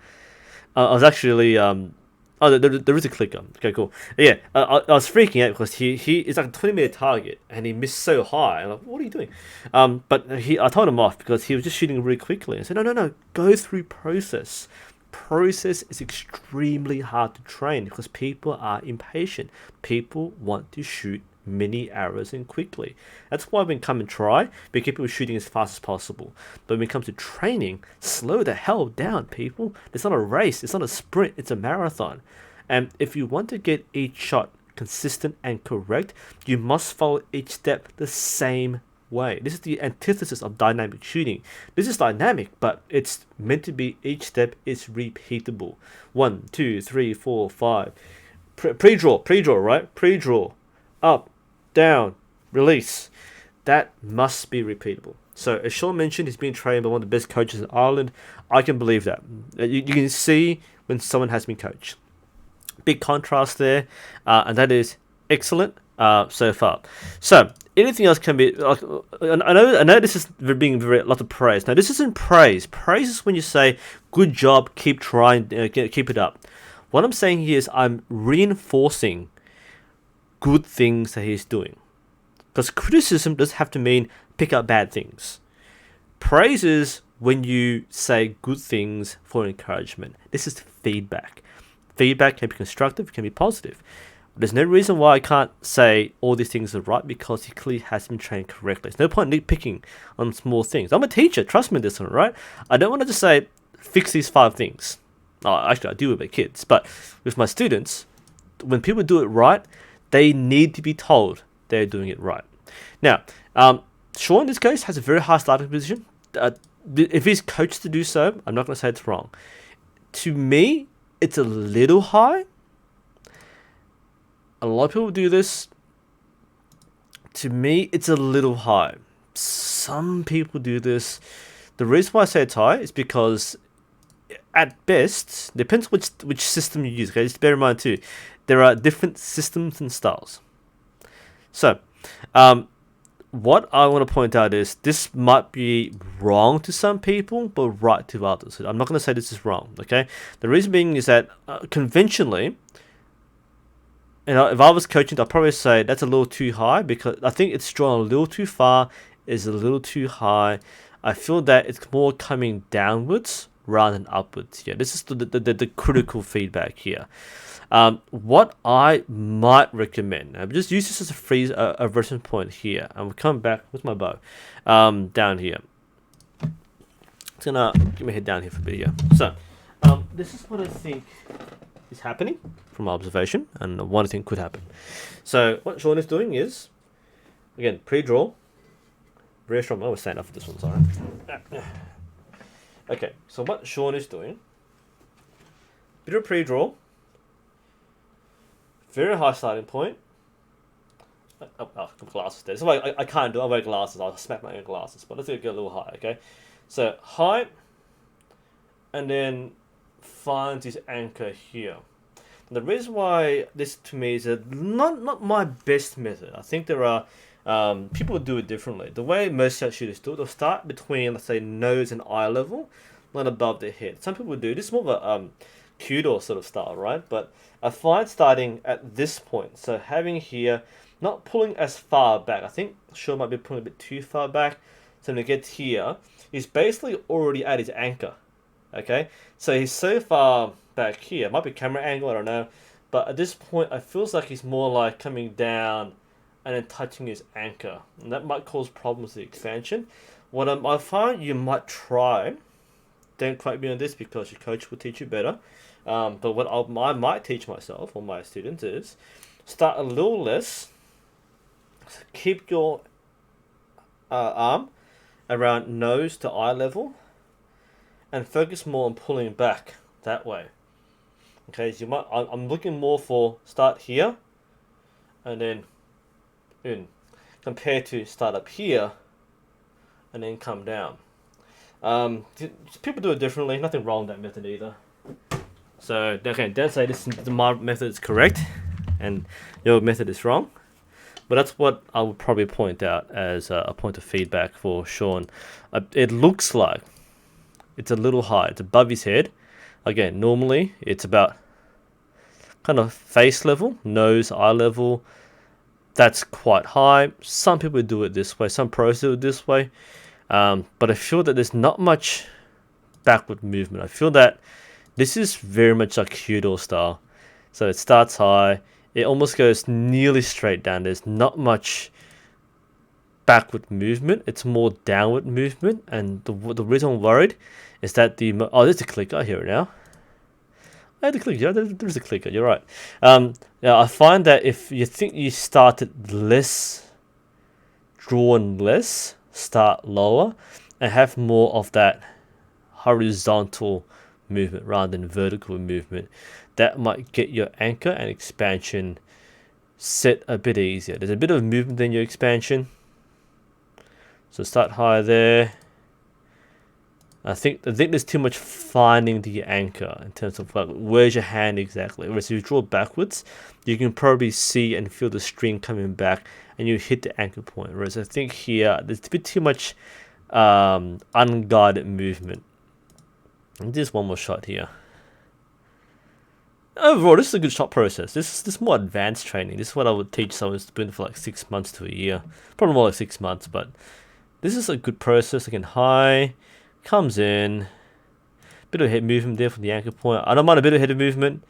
I was actually oh, there is a clicker. Okay, cool. Yeah, I was freaking out because he is like a 20-meter target and he missed so high. I'm like, what are you doing? But I told him off because he was just shooting really quickly. I said, no, go through process. Process is extremely hard to train because people are impatient. People want to shoot many arrows and quickly. That's why when come and try, we keep people shooting as fast as possible. But when it comes to training, slow the hell down, people. It's not a race, it's not a sprint, it's a marathon. And if you want to get each shot consistent and correct, you must follow each step the same way. This is the antithesis of dynamic shooting. This is dynamic, but it's meant to be each step is repeatable. 1, 2, 3, 4, 5. Pre-draw, right? Pre-draw. Up, down, release. That must be repeatable. So as Sean mentioned, he's being trained by one of the best coaches in Ireland. I can believe that. You can see when someone has been coached. Big contrast there, and that is excellent so far. So anything else can be. Like, I know this is being a lot of praise. Now this isn't praise. Praise is when you say, "Good job, keep trying, keep it up." What I'm saying here is I'm reinforcing good things that he's doing. Because criticism doesn't have to mean pick up bad things. Praise is when you say good things for encouragement. This is feedback. Feedback can be constructive, can be positive. There's no reason why I can't say all these things are right because he clearly has been trained correctly. There's no point nitpicking on small things. I'm a teacher, trust me on this one, right? I don't want to just say, fix these 5 things. Oh, actually, I do with my kids. But with my students, when people do it right, they need to be told they're doing it right. Now, Sean, in this case, has a very high starting position. If he's coached to do so, I'm not going to say it's wrong. To me, it's a little high. A lot of people do this. To me, it's a little high. Some people do this. The reason why I say it's high is because, at best, depends which system you use. Okay, just bear in mind too, there are different systems and styles. So, what I want to point out is this might be wrong to some people, but right to others. I'm not going to say this is wrong. Okay, the reason being is that conventionally, if I was coaching, I'd probably say that's a little too high because I think it's drawn a little too far. Is a little too high. I feel that it's more coming downwards rather than upwards. Yeah, this is the critical feedback here. What I might recommend, I'll just use this as a reference point here. I'm coming back with my bow down here. It's gonna get my head down here for a bit here. So, this is what I think is happening from my observation, and what I think could happen. So, what Sean is doing is, again, pre-draw. Very strong. I was stand up for this one, sorry. Okay, so what Sean is doing, bit of pre-draw. Very high starting point. Glasses there. So I can't do it. I wear glasses. I'll smack my own glasses. But let's go a little high, okay? So high, and then finds his anchor here. And the reason why this to me is not my best method. I think there are people do it differently. The way most shooters do it, they'll start between, let's say, nose and eye level, not above their head. Some people do this, more of a kudo sort of style, right? But I find starting at this point, so having here, not pulling as far back. I think Sean might be pulling a bit too far back. So when he gets here, he's basically already at his anchor. Okay, so he's so far back here. Might be camera angle, I don't know. But at this point, it feels like he's more like coming down and then touching his anchor. And that might cause problems with the expansion. What I find you might try, don't quote me on this because your coach will teach you better. But what I might teach myself or my students is start a little less. Keep your arm around nose to eye level, and focus more on pulling back that way. Okay, so you might. I'm looking more for start here, and then in, compared to start up here, and then come down. People do it differently. Nothing wrong with that method either. So okay, don't say my method is correct and your method is wrong. But that's what I would probably point out as a point of feedback for Sean. It looks like it's a little high. It's above his head. Again, normally it's about kind of face level, nose, eye level. That's quite high. Some people do it this way. Some pros do it this way. But I feel that there's not much backward movement. I feel that this is very much like Kyudo style. So it starts high. It almost goes nearly straight down. There's not much backward movement. It's more downward movement. And the reason I'm worried is that there's a clicker. I hear it now. I had the clicker. There's a clicker. You're right. Yeah, I find that if you think you started less, drawn less, start lower, and have more of that horizontal movement rather than vertical movement, that might get your anchor and expansion set a bit easier. There's a bit of movement in your expansion, so start high there. I think there's too much finding the anchor in terms of like where's your hand exactly. Whereas if you draw backwards, you can probably see and feel the string coming back, and you hit the anchor point. Whereas I think here there's a bit too much unguided movement. And just one more shot here. Overall, this is a good shot process. This is more advanced training. This is what I would teach someone who's been for like 6 months to a year. Probably more like 6 months, but this is a good process. Again, high, comes in, bit of head movement there from the anchor point. I don't mind a bit of head movement.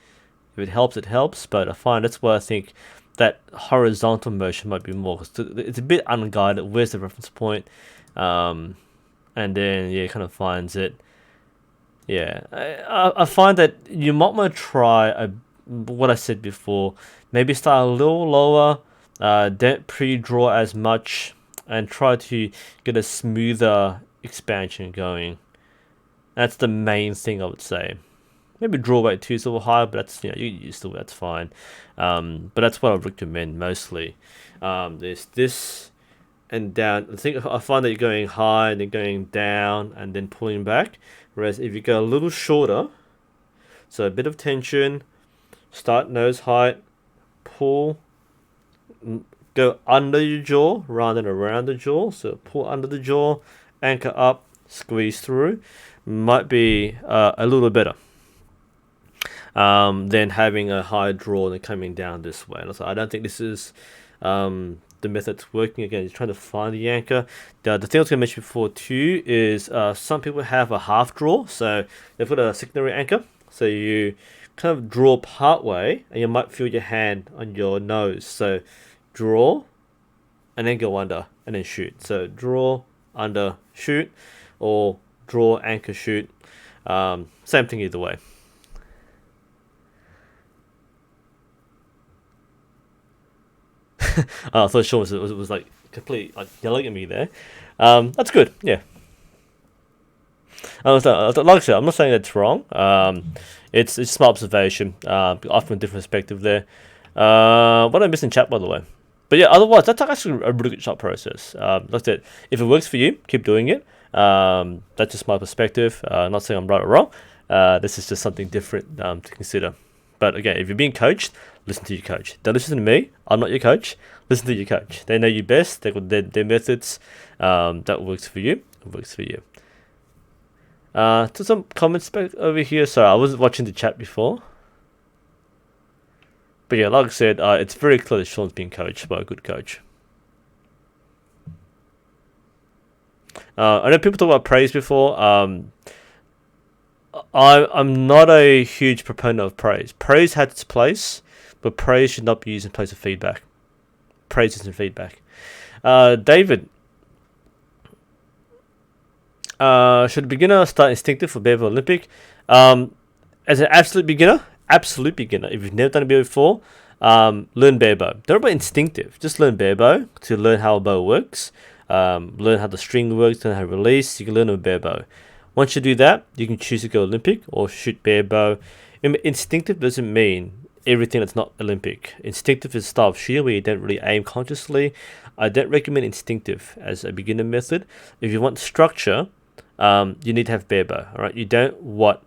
If it helps, it helps. But I find that's why I think that horizontal motion might be more. Cause it's a bit unguided. Where's the reference point? And then yeah, it kind of finds it. Yeah, I find that you might want to try what I said before. Maybe start a little lower. Don't pre-draw as much, and try to get a smoother expansion going. That's the main thing I would say. Maybe draw weight 2 is a little higher, but that's, you know, you get used to it, that's fine. But that's what I would recommend mostly. There's this and down. I find that you're going high and then going down and then pulling back. Whereas if you go a little shorter, so a bit of tension, start nose height, pull, go under your jaw rather than around the jaw. So pull under the jaw, anchor up, squeeze through, might be a little better than having a high draw and coming down this way. And so I don't think this is the method's working. Again, you're trying to find the anchor. The thing I was going to mention before too is some people have a half draw, so they've got a secondary anchor. So you kind of draw part way, and you might feel your hand on your nose. So draw, and then go under, and then shoot. So draw, under, shoot, or draw, anchor, shoot. Same thing either way. I thought Sean was like completely like yelling at me there. That's good. Yeah. Like I said, I'm not saying that's wrong. It's just my observation. Often a different perspective there. What I missed in chat, by the way. But yeah, otherwise that's actually a really good shot process. Like I said, if it works for you, keep doing it. That's just my perspective. Not saying I'm right or wrong. This is just something different to consider. But again, if you're being coached, listen to your coach. Don't listen to me. I'm not your coach. Listen to your coach. They know you best. They've got their methods. That works for you. It works for you. To some comments back over here. Sorry, I wasn't watching the chat before. But yeah, like I said, it's very clear that Sean's being coached by a good coach. I know people talk about praise before. I'm not a huge proponent of praise. Praise has its place, but praise should not be used in place of feedback. Praise isn't feedback. David, should a beginner start instinctive for Bearbow Olympic? As an absolute beginner, if you've never done a bow before, learn bare bow. Don't worry about instinctive. Just learn bare bow to learn how a bow works. Learn how the string works, learn how to release. You can learn a bare bow. Once you do that, you can choose to go Olympic or shoot bare bow. Instinctive doesn't mean everything that's not Olympic. Instinctive is a style of shooting where you don't really aim consciously. I don't recommend instinctive as a beginner method. If you want structure, you need to have bare bow. All right, you don't want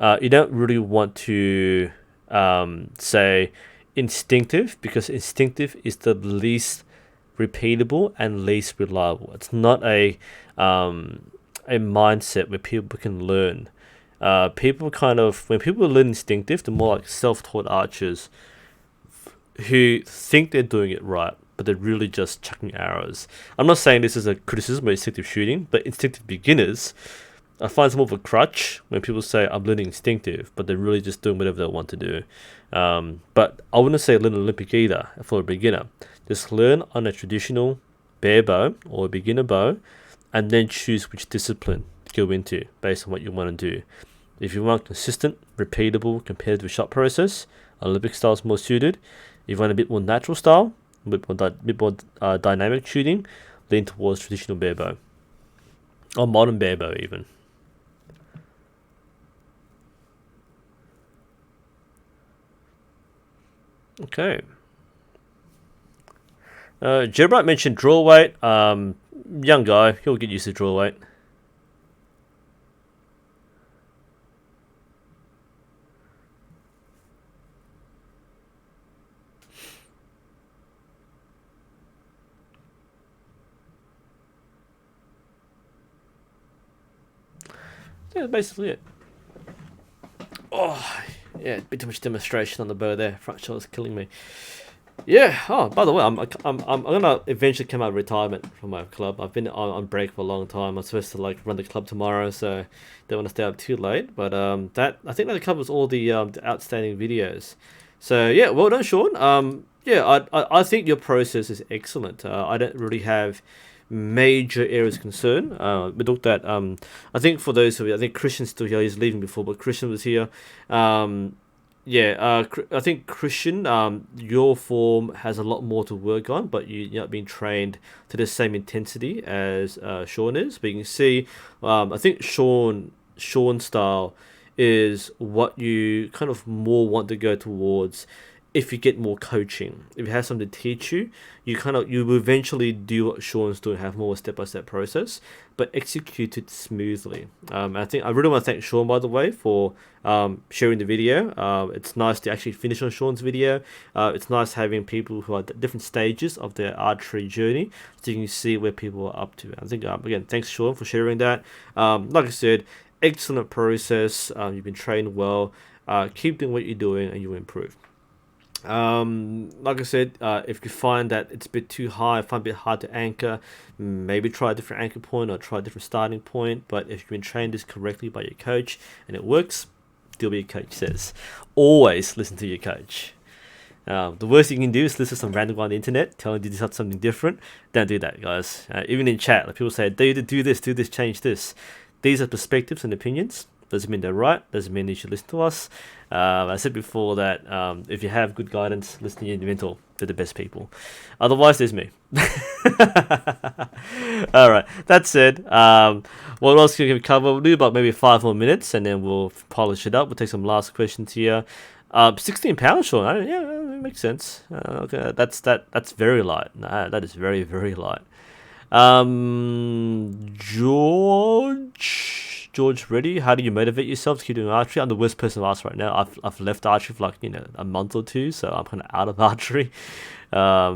You don't really want to say instinctive, because instinctive is the least repeatable and least reliable. It's not a mindset where people can learn. People kind of, when people learn instinctive, they're more like self-taught archers who think they're doing it right, but they're really just chucking arrows. I'm not saying this is a criticism of instinctive shooting, but instinctive beginners, I find some of a crutch when people say I'm learning instinctive, but they're really just doing whatever they want to do. But I wouldn't say learn Olympic either for a beginner. Just learn on a traditional bare bow or a beginner bow, and then choose which discipline to go into based on what you want to do. If you want consistent, repeatable, competitive shot process, Olympic style is more suited. If you want a bit more natural style, a bit more dynamic shooting, lean towards traditional bare bow or modern bare bow even. Okay. Jebright mentioned draw weight. Young guy, he'll get used to draw weight. Yeah, that's basically it. Oh, yeah, a bit too much demonstration on the bow there. Front shot is killing me. Yeah. Oh, by the way, I'm gonna eventually come out of retirement from my club. I've been on break for a long time. I'm supposed to like run the club tomorrow, so don't want to stay up too late. But that, I think that covers all the outstanding videos. So yeah, well done, Sean. Yeah, I think your process is excellent. I don't really have major areas of concern. We looked at I think for those who, I think Christian's still here. He's leaving before, but Christian was here. Yeah, I think Christian, your form has a lot more to work on, but you're not being trained to the same intensity as Sean is. But you can see, I think Sean's style is what you kind of more want to go towards. If you get more coaching, if you have something to teach you, you will eventually do what Sean's doing, have more step by step process, but execute it smoothly. I think I really want to thank Sean, by the way, for sharing the video. It's nice to actually finish on Sean's video. It's nice having people who are at different stages of their archery journey, so you can see where people are up to. I think again, thanks Sean for sharing that. Like I said, excellent process. You've been trained well. Keep doing what you're doing, and you'll improve. Like I said, if you find that it's a bit too high, find it a bit hard to anchor, maybe try a different anchor point or try a different starting point. But if you've been trained this correctly by your coach and it works, do what your coach says. Always listen to your coach. The worst you can do is listen to some random guy on the internet telling you to do something different. Don't do that, guys. Even in chat, like people say, do this, change this. These are perspectives and opinions. Doesn't mean they're right. Doesn't mean you should listen to us. I said before that if you have good guidance, listen to your mentor. They're the best people. Otherwise, there's me. All right. That said, what else can we cover? We'll do about maybe 5 more minutes, and then we'll polish it up. We'll take some last questions here. 16 pounds, Sean. Yeah, that makes sense. Okay, that's very light. Nah, that is very, very light. George Reddy, how do you motivate yourself to keep doing archery? I'm the worst person to ask right now. I've left archery for like a month or two, so I'm kind of out of archery. For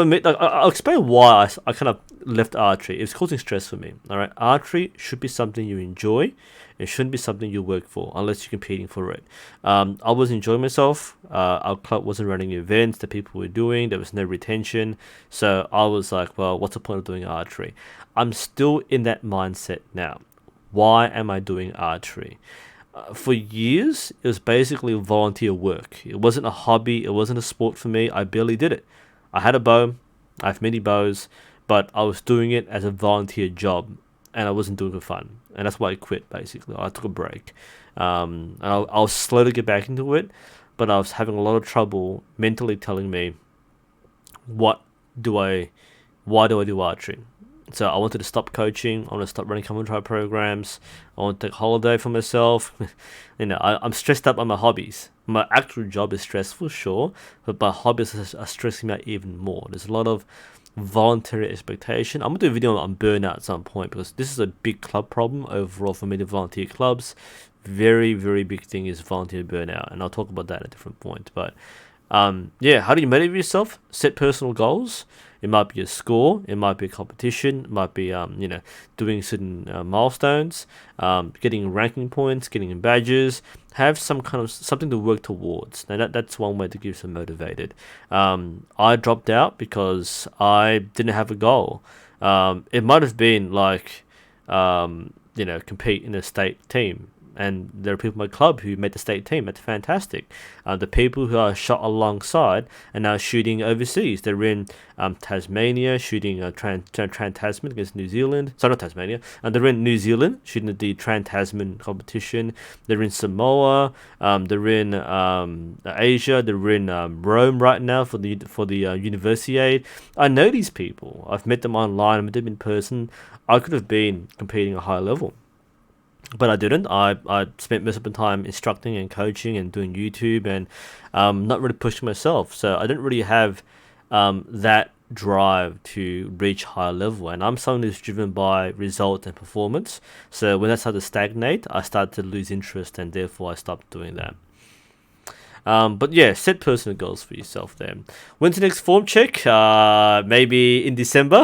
me, like, I'll explain why I kind of left archery. It's causing stress for me. All right, archery should be something you enjoy. It shouldn't be something you work for unless you're competing for it. I was enjoying myself. Our club wasn't running events that people were doing. There was no retention. So I was like, well, what's the point of doing archery? I'm still in that mindset now. Why am I doing archery? For years, it was basically volunteer work. It wasn't a hobby. It wasn't a sport for me. I barely did it. I had a bow. I have many bows, but I was doing it as a volunteer job, and I wasn't doing it for fun. And that's why I quit, basically. I took a break. And I was slow to get back into it, but I was having a lot of trouble mentally telling me, why do I do archery? So I wanted to stop coaching. I want to stop running commentary programs. I want to take a holiday for myself. I'm stressed out by my hobbies. My actual job is stressful, sure, but my hobbies are stressing me out even more. There's a lot of voluntary expectation. I'm gonna do a video on burnout at some point because this is a big club problem overall for many volunteer clubs. Very, very big thing is volunteer burnout, and I'll talk about that at a different point. But yeah, how do you motivate yourself? Set personal goals. It might be a score, it might be a competition, it might be doing certain milestones, getting ranking points, getting badges. Have some kind of something to work towards. Now that's one way to get yourself motivated. I dropped out because I didn't have a goal. It might have been like compete in a state team, and there are people in my club who made the state team. That's fantastic. The people who are shot alongside and now shooting overseas. They're in Tasmania shooting Trans-Tasman against New Zealand. Sorry, not Tasmania. They're in New Zealand shooting the Trans-Tasman competition. They're in Samoa. They're in Asia. They're in Rome right now for the Universiade. I know these people. I've met them online. I've met them in person. I could have been competing at a high level, but I didn't. I spent most of the time instructing and coaching and doing YouTube and not really pushing myself. So I didn't really have that drive to reach higher level. And I'm someone who's driven by results and performance. So when I started to stagnate, I started to lose interest, and therefore I stopped doing that. But yeah, set personal goals for yourself then. When's the next form check? Maybe in December?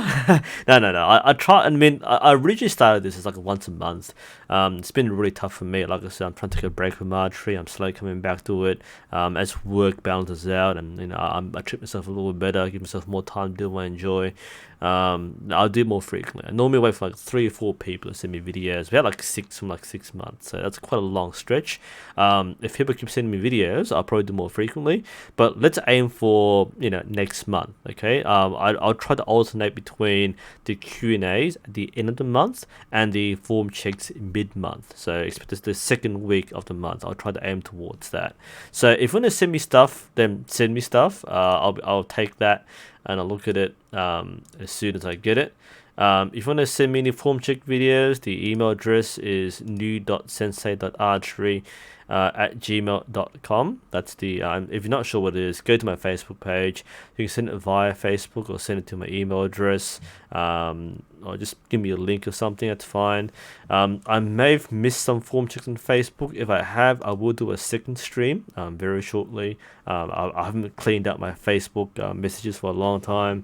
No. I try, I originally started this as like once a month. It's been really tough for me. Like I said, I'm trying to take a break from archery. I'm slowly coming back to it as work balances out, and I treat myself a little bit better, give myself more time to do what I enjoy. I'll do more frequently. I normally wait for like 3 or 4 people to send me videos. We had like 6 from like 6 months, so that's quite a long stretch. If people keep sending me videos, I'll probably do more frequently. But let's aim for next month. Okay. I'll try to alternate between the Q&As at the end of the month and the form checks mid-month. So expect this the second week of the month. I'll try to aim towards that. So if you want to send me stuff, then send me stuff. I'll take that and I'll look at it as soon as I get it. If you want to send me any form check videos, the email address is new.sensei.archery at gmail.com. That's the if you're not sure what it is, go to my Facebook page. You can send it via Facebook or send it to my email address, or just give me a link or something. That's fine. I may have missed some form checks on Facebook. If I have, I will do a second stream very shortly. I haven't cleaned up my Facebook messages for a long time.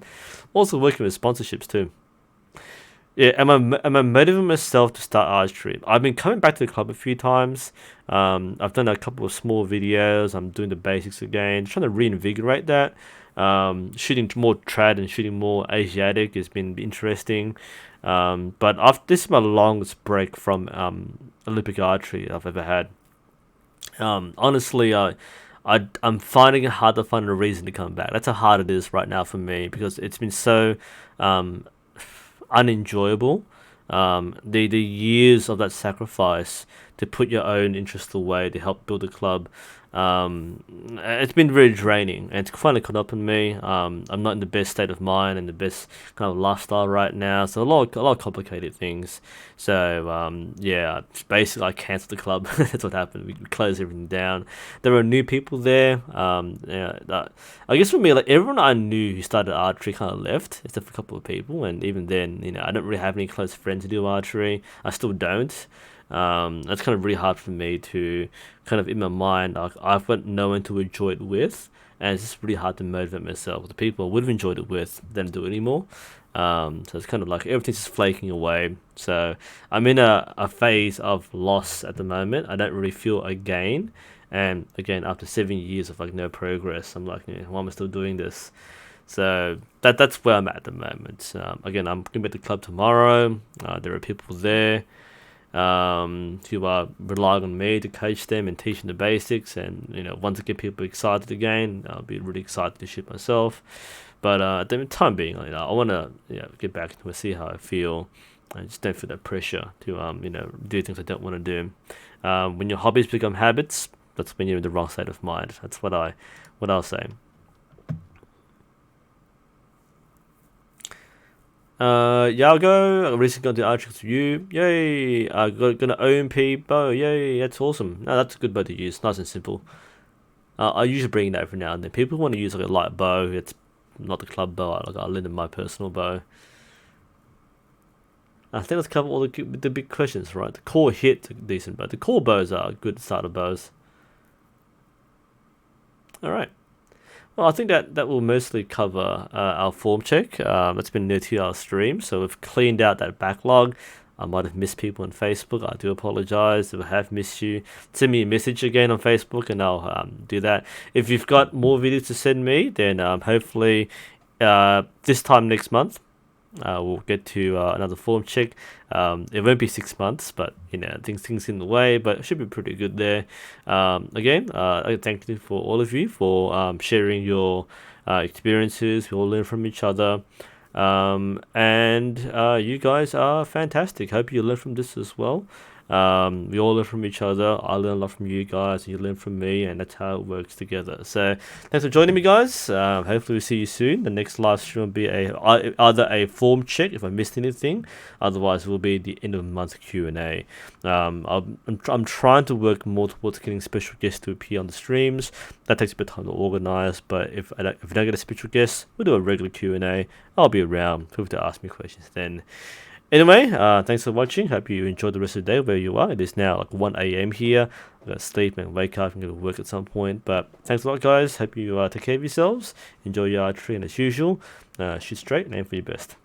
Also working with sponsorships too. Yeah, am I motivating myself to start archery? I've been coming back to the club a few times. I've done a couple of small videos. I'm doing the basics again, trying to reinvigorate that. Shooting more trad and shooting more Asiatic has been interesting. But this is my longest break from Olympic archery I've ever had. Honestly, I'm finding it hard to find a reason to come back. That's how hard it is right now for me because it's been so unenjoyable. The years of that sacrifice to put your own interests away to help build a club, it's been very draining, and it's finally caught up in me. I'm not in the best state of mind and the best kind of lifestyle right now, so a lot of complicated things. So yeah, basically I cancelled the club. That's what happened. We closed everything down. There are new people there. I guess for me, like everyone I knew who started archery kind of left, except for a couple of people, and even then, I don't really have any close friends who do archery. I still don't. That's kind of really hard for me to kind of in my mind. I've got no one to enjoy it with, and it's just really hard to motivate myself. The people I would have enjoyed it with don't do it anymore. So it's kind of like everything's just flaking away. So I'm in a phase of loss at the moment. I don't really feel a gain, and again after 7 years of like no progress, I'm like, why am I still doing this? So that's where I'm at the moment. Again, I'm going to be at the club tomorrow. There are people there who are relying on me to coach them and teach them the basics, and once I get people excited again, I'll be really excited to shoot myself. But at the time being, I want to get back to see how I feel. I just don't feel that pressure to do things I don't want to do. When your hobbies become habits, that's when you're in the wrong state of mind. That's what I'll say. Yago, I recently got the Archix View. Yay! I got an OMP bow. Yay! That's awesome. No, that's a good bow to use. Nice and simple. I usually bring that every now and then. People want to use like a light bow. It's not the club bow. I lend them my personal bow. I think let's cover all the big questions, right? The core hit decent, but the core bows are good starter bows. All right. Well, I think that will mostly cover our form check. It's been near 2 hour stream, so we've cleaned out that backlog. I might have missed people on Facebook. I do apologize if I have missed you. Send me a message again on Facebook, and I'll do that. If you've got more videos to send me, then hopefully this time next month we'll get to another form check. It won't be 6 months, but things in the way, but it should be pretty good there. Again, I thank you for all of you for sharing your experiences. We all learn from each other. And you guys are fantastic. Hope you learn from this as well. We all learn from each other. I learn a lot from you guys, and you learn from me, and that's how it works together. So, thanks for joining me, guys. Hopefully, we'll see you soon. The next live stream will be either a form check if I missed anything, otherwise, it will be the end of the month Q&A. I'm trying to work more towards getting special guests to appear on the streams. That takes a bit of time to organize, but if I don't get a special guest, we'll do a regular Q&A. I'll be around. Feel free to ask me questions then. Anyway, thanks for watching. Hope you enjoyed the rest of the day where you are. It is now like 1 a.m. here. I gotta sleep and wake up and go to work at some point. But thanks a lot, guys. Hope you take care of yourselves. Enjoy your archery, and as usual, shoot straight and aim for your best.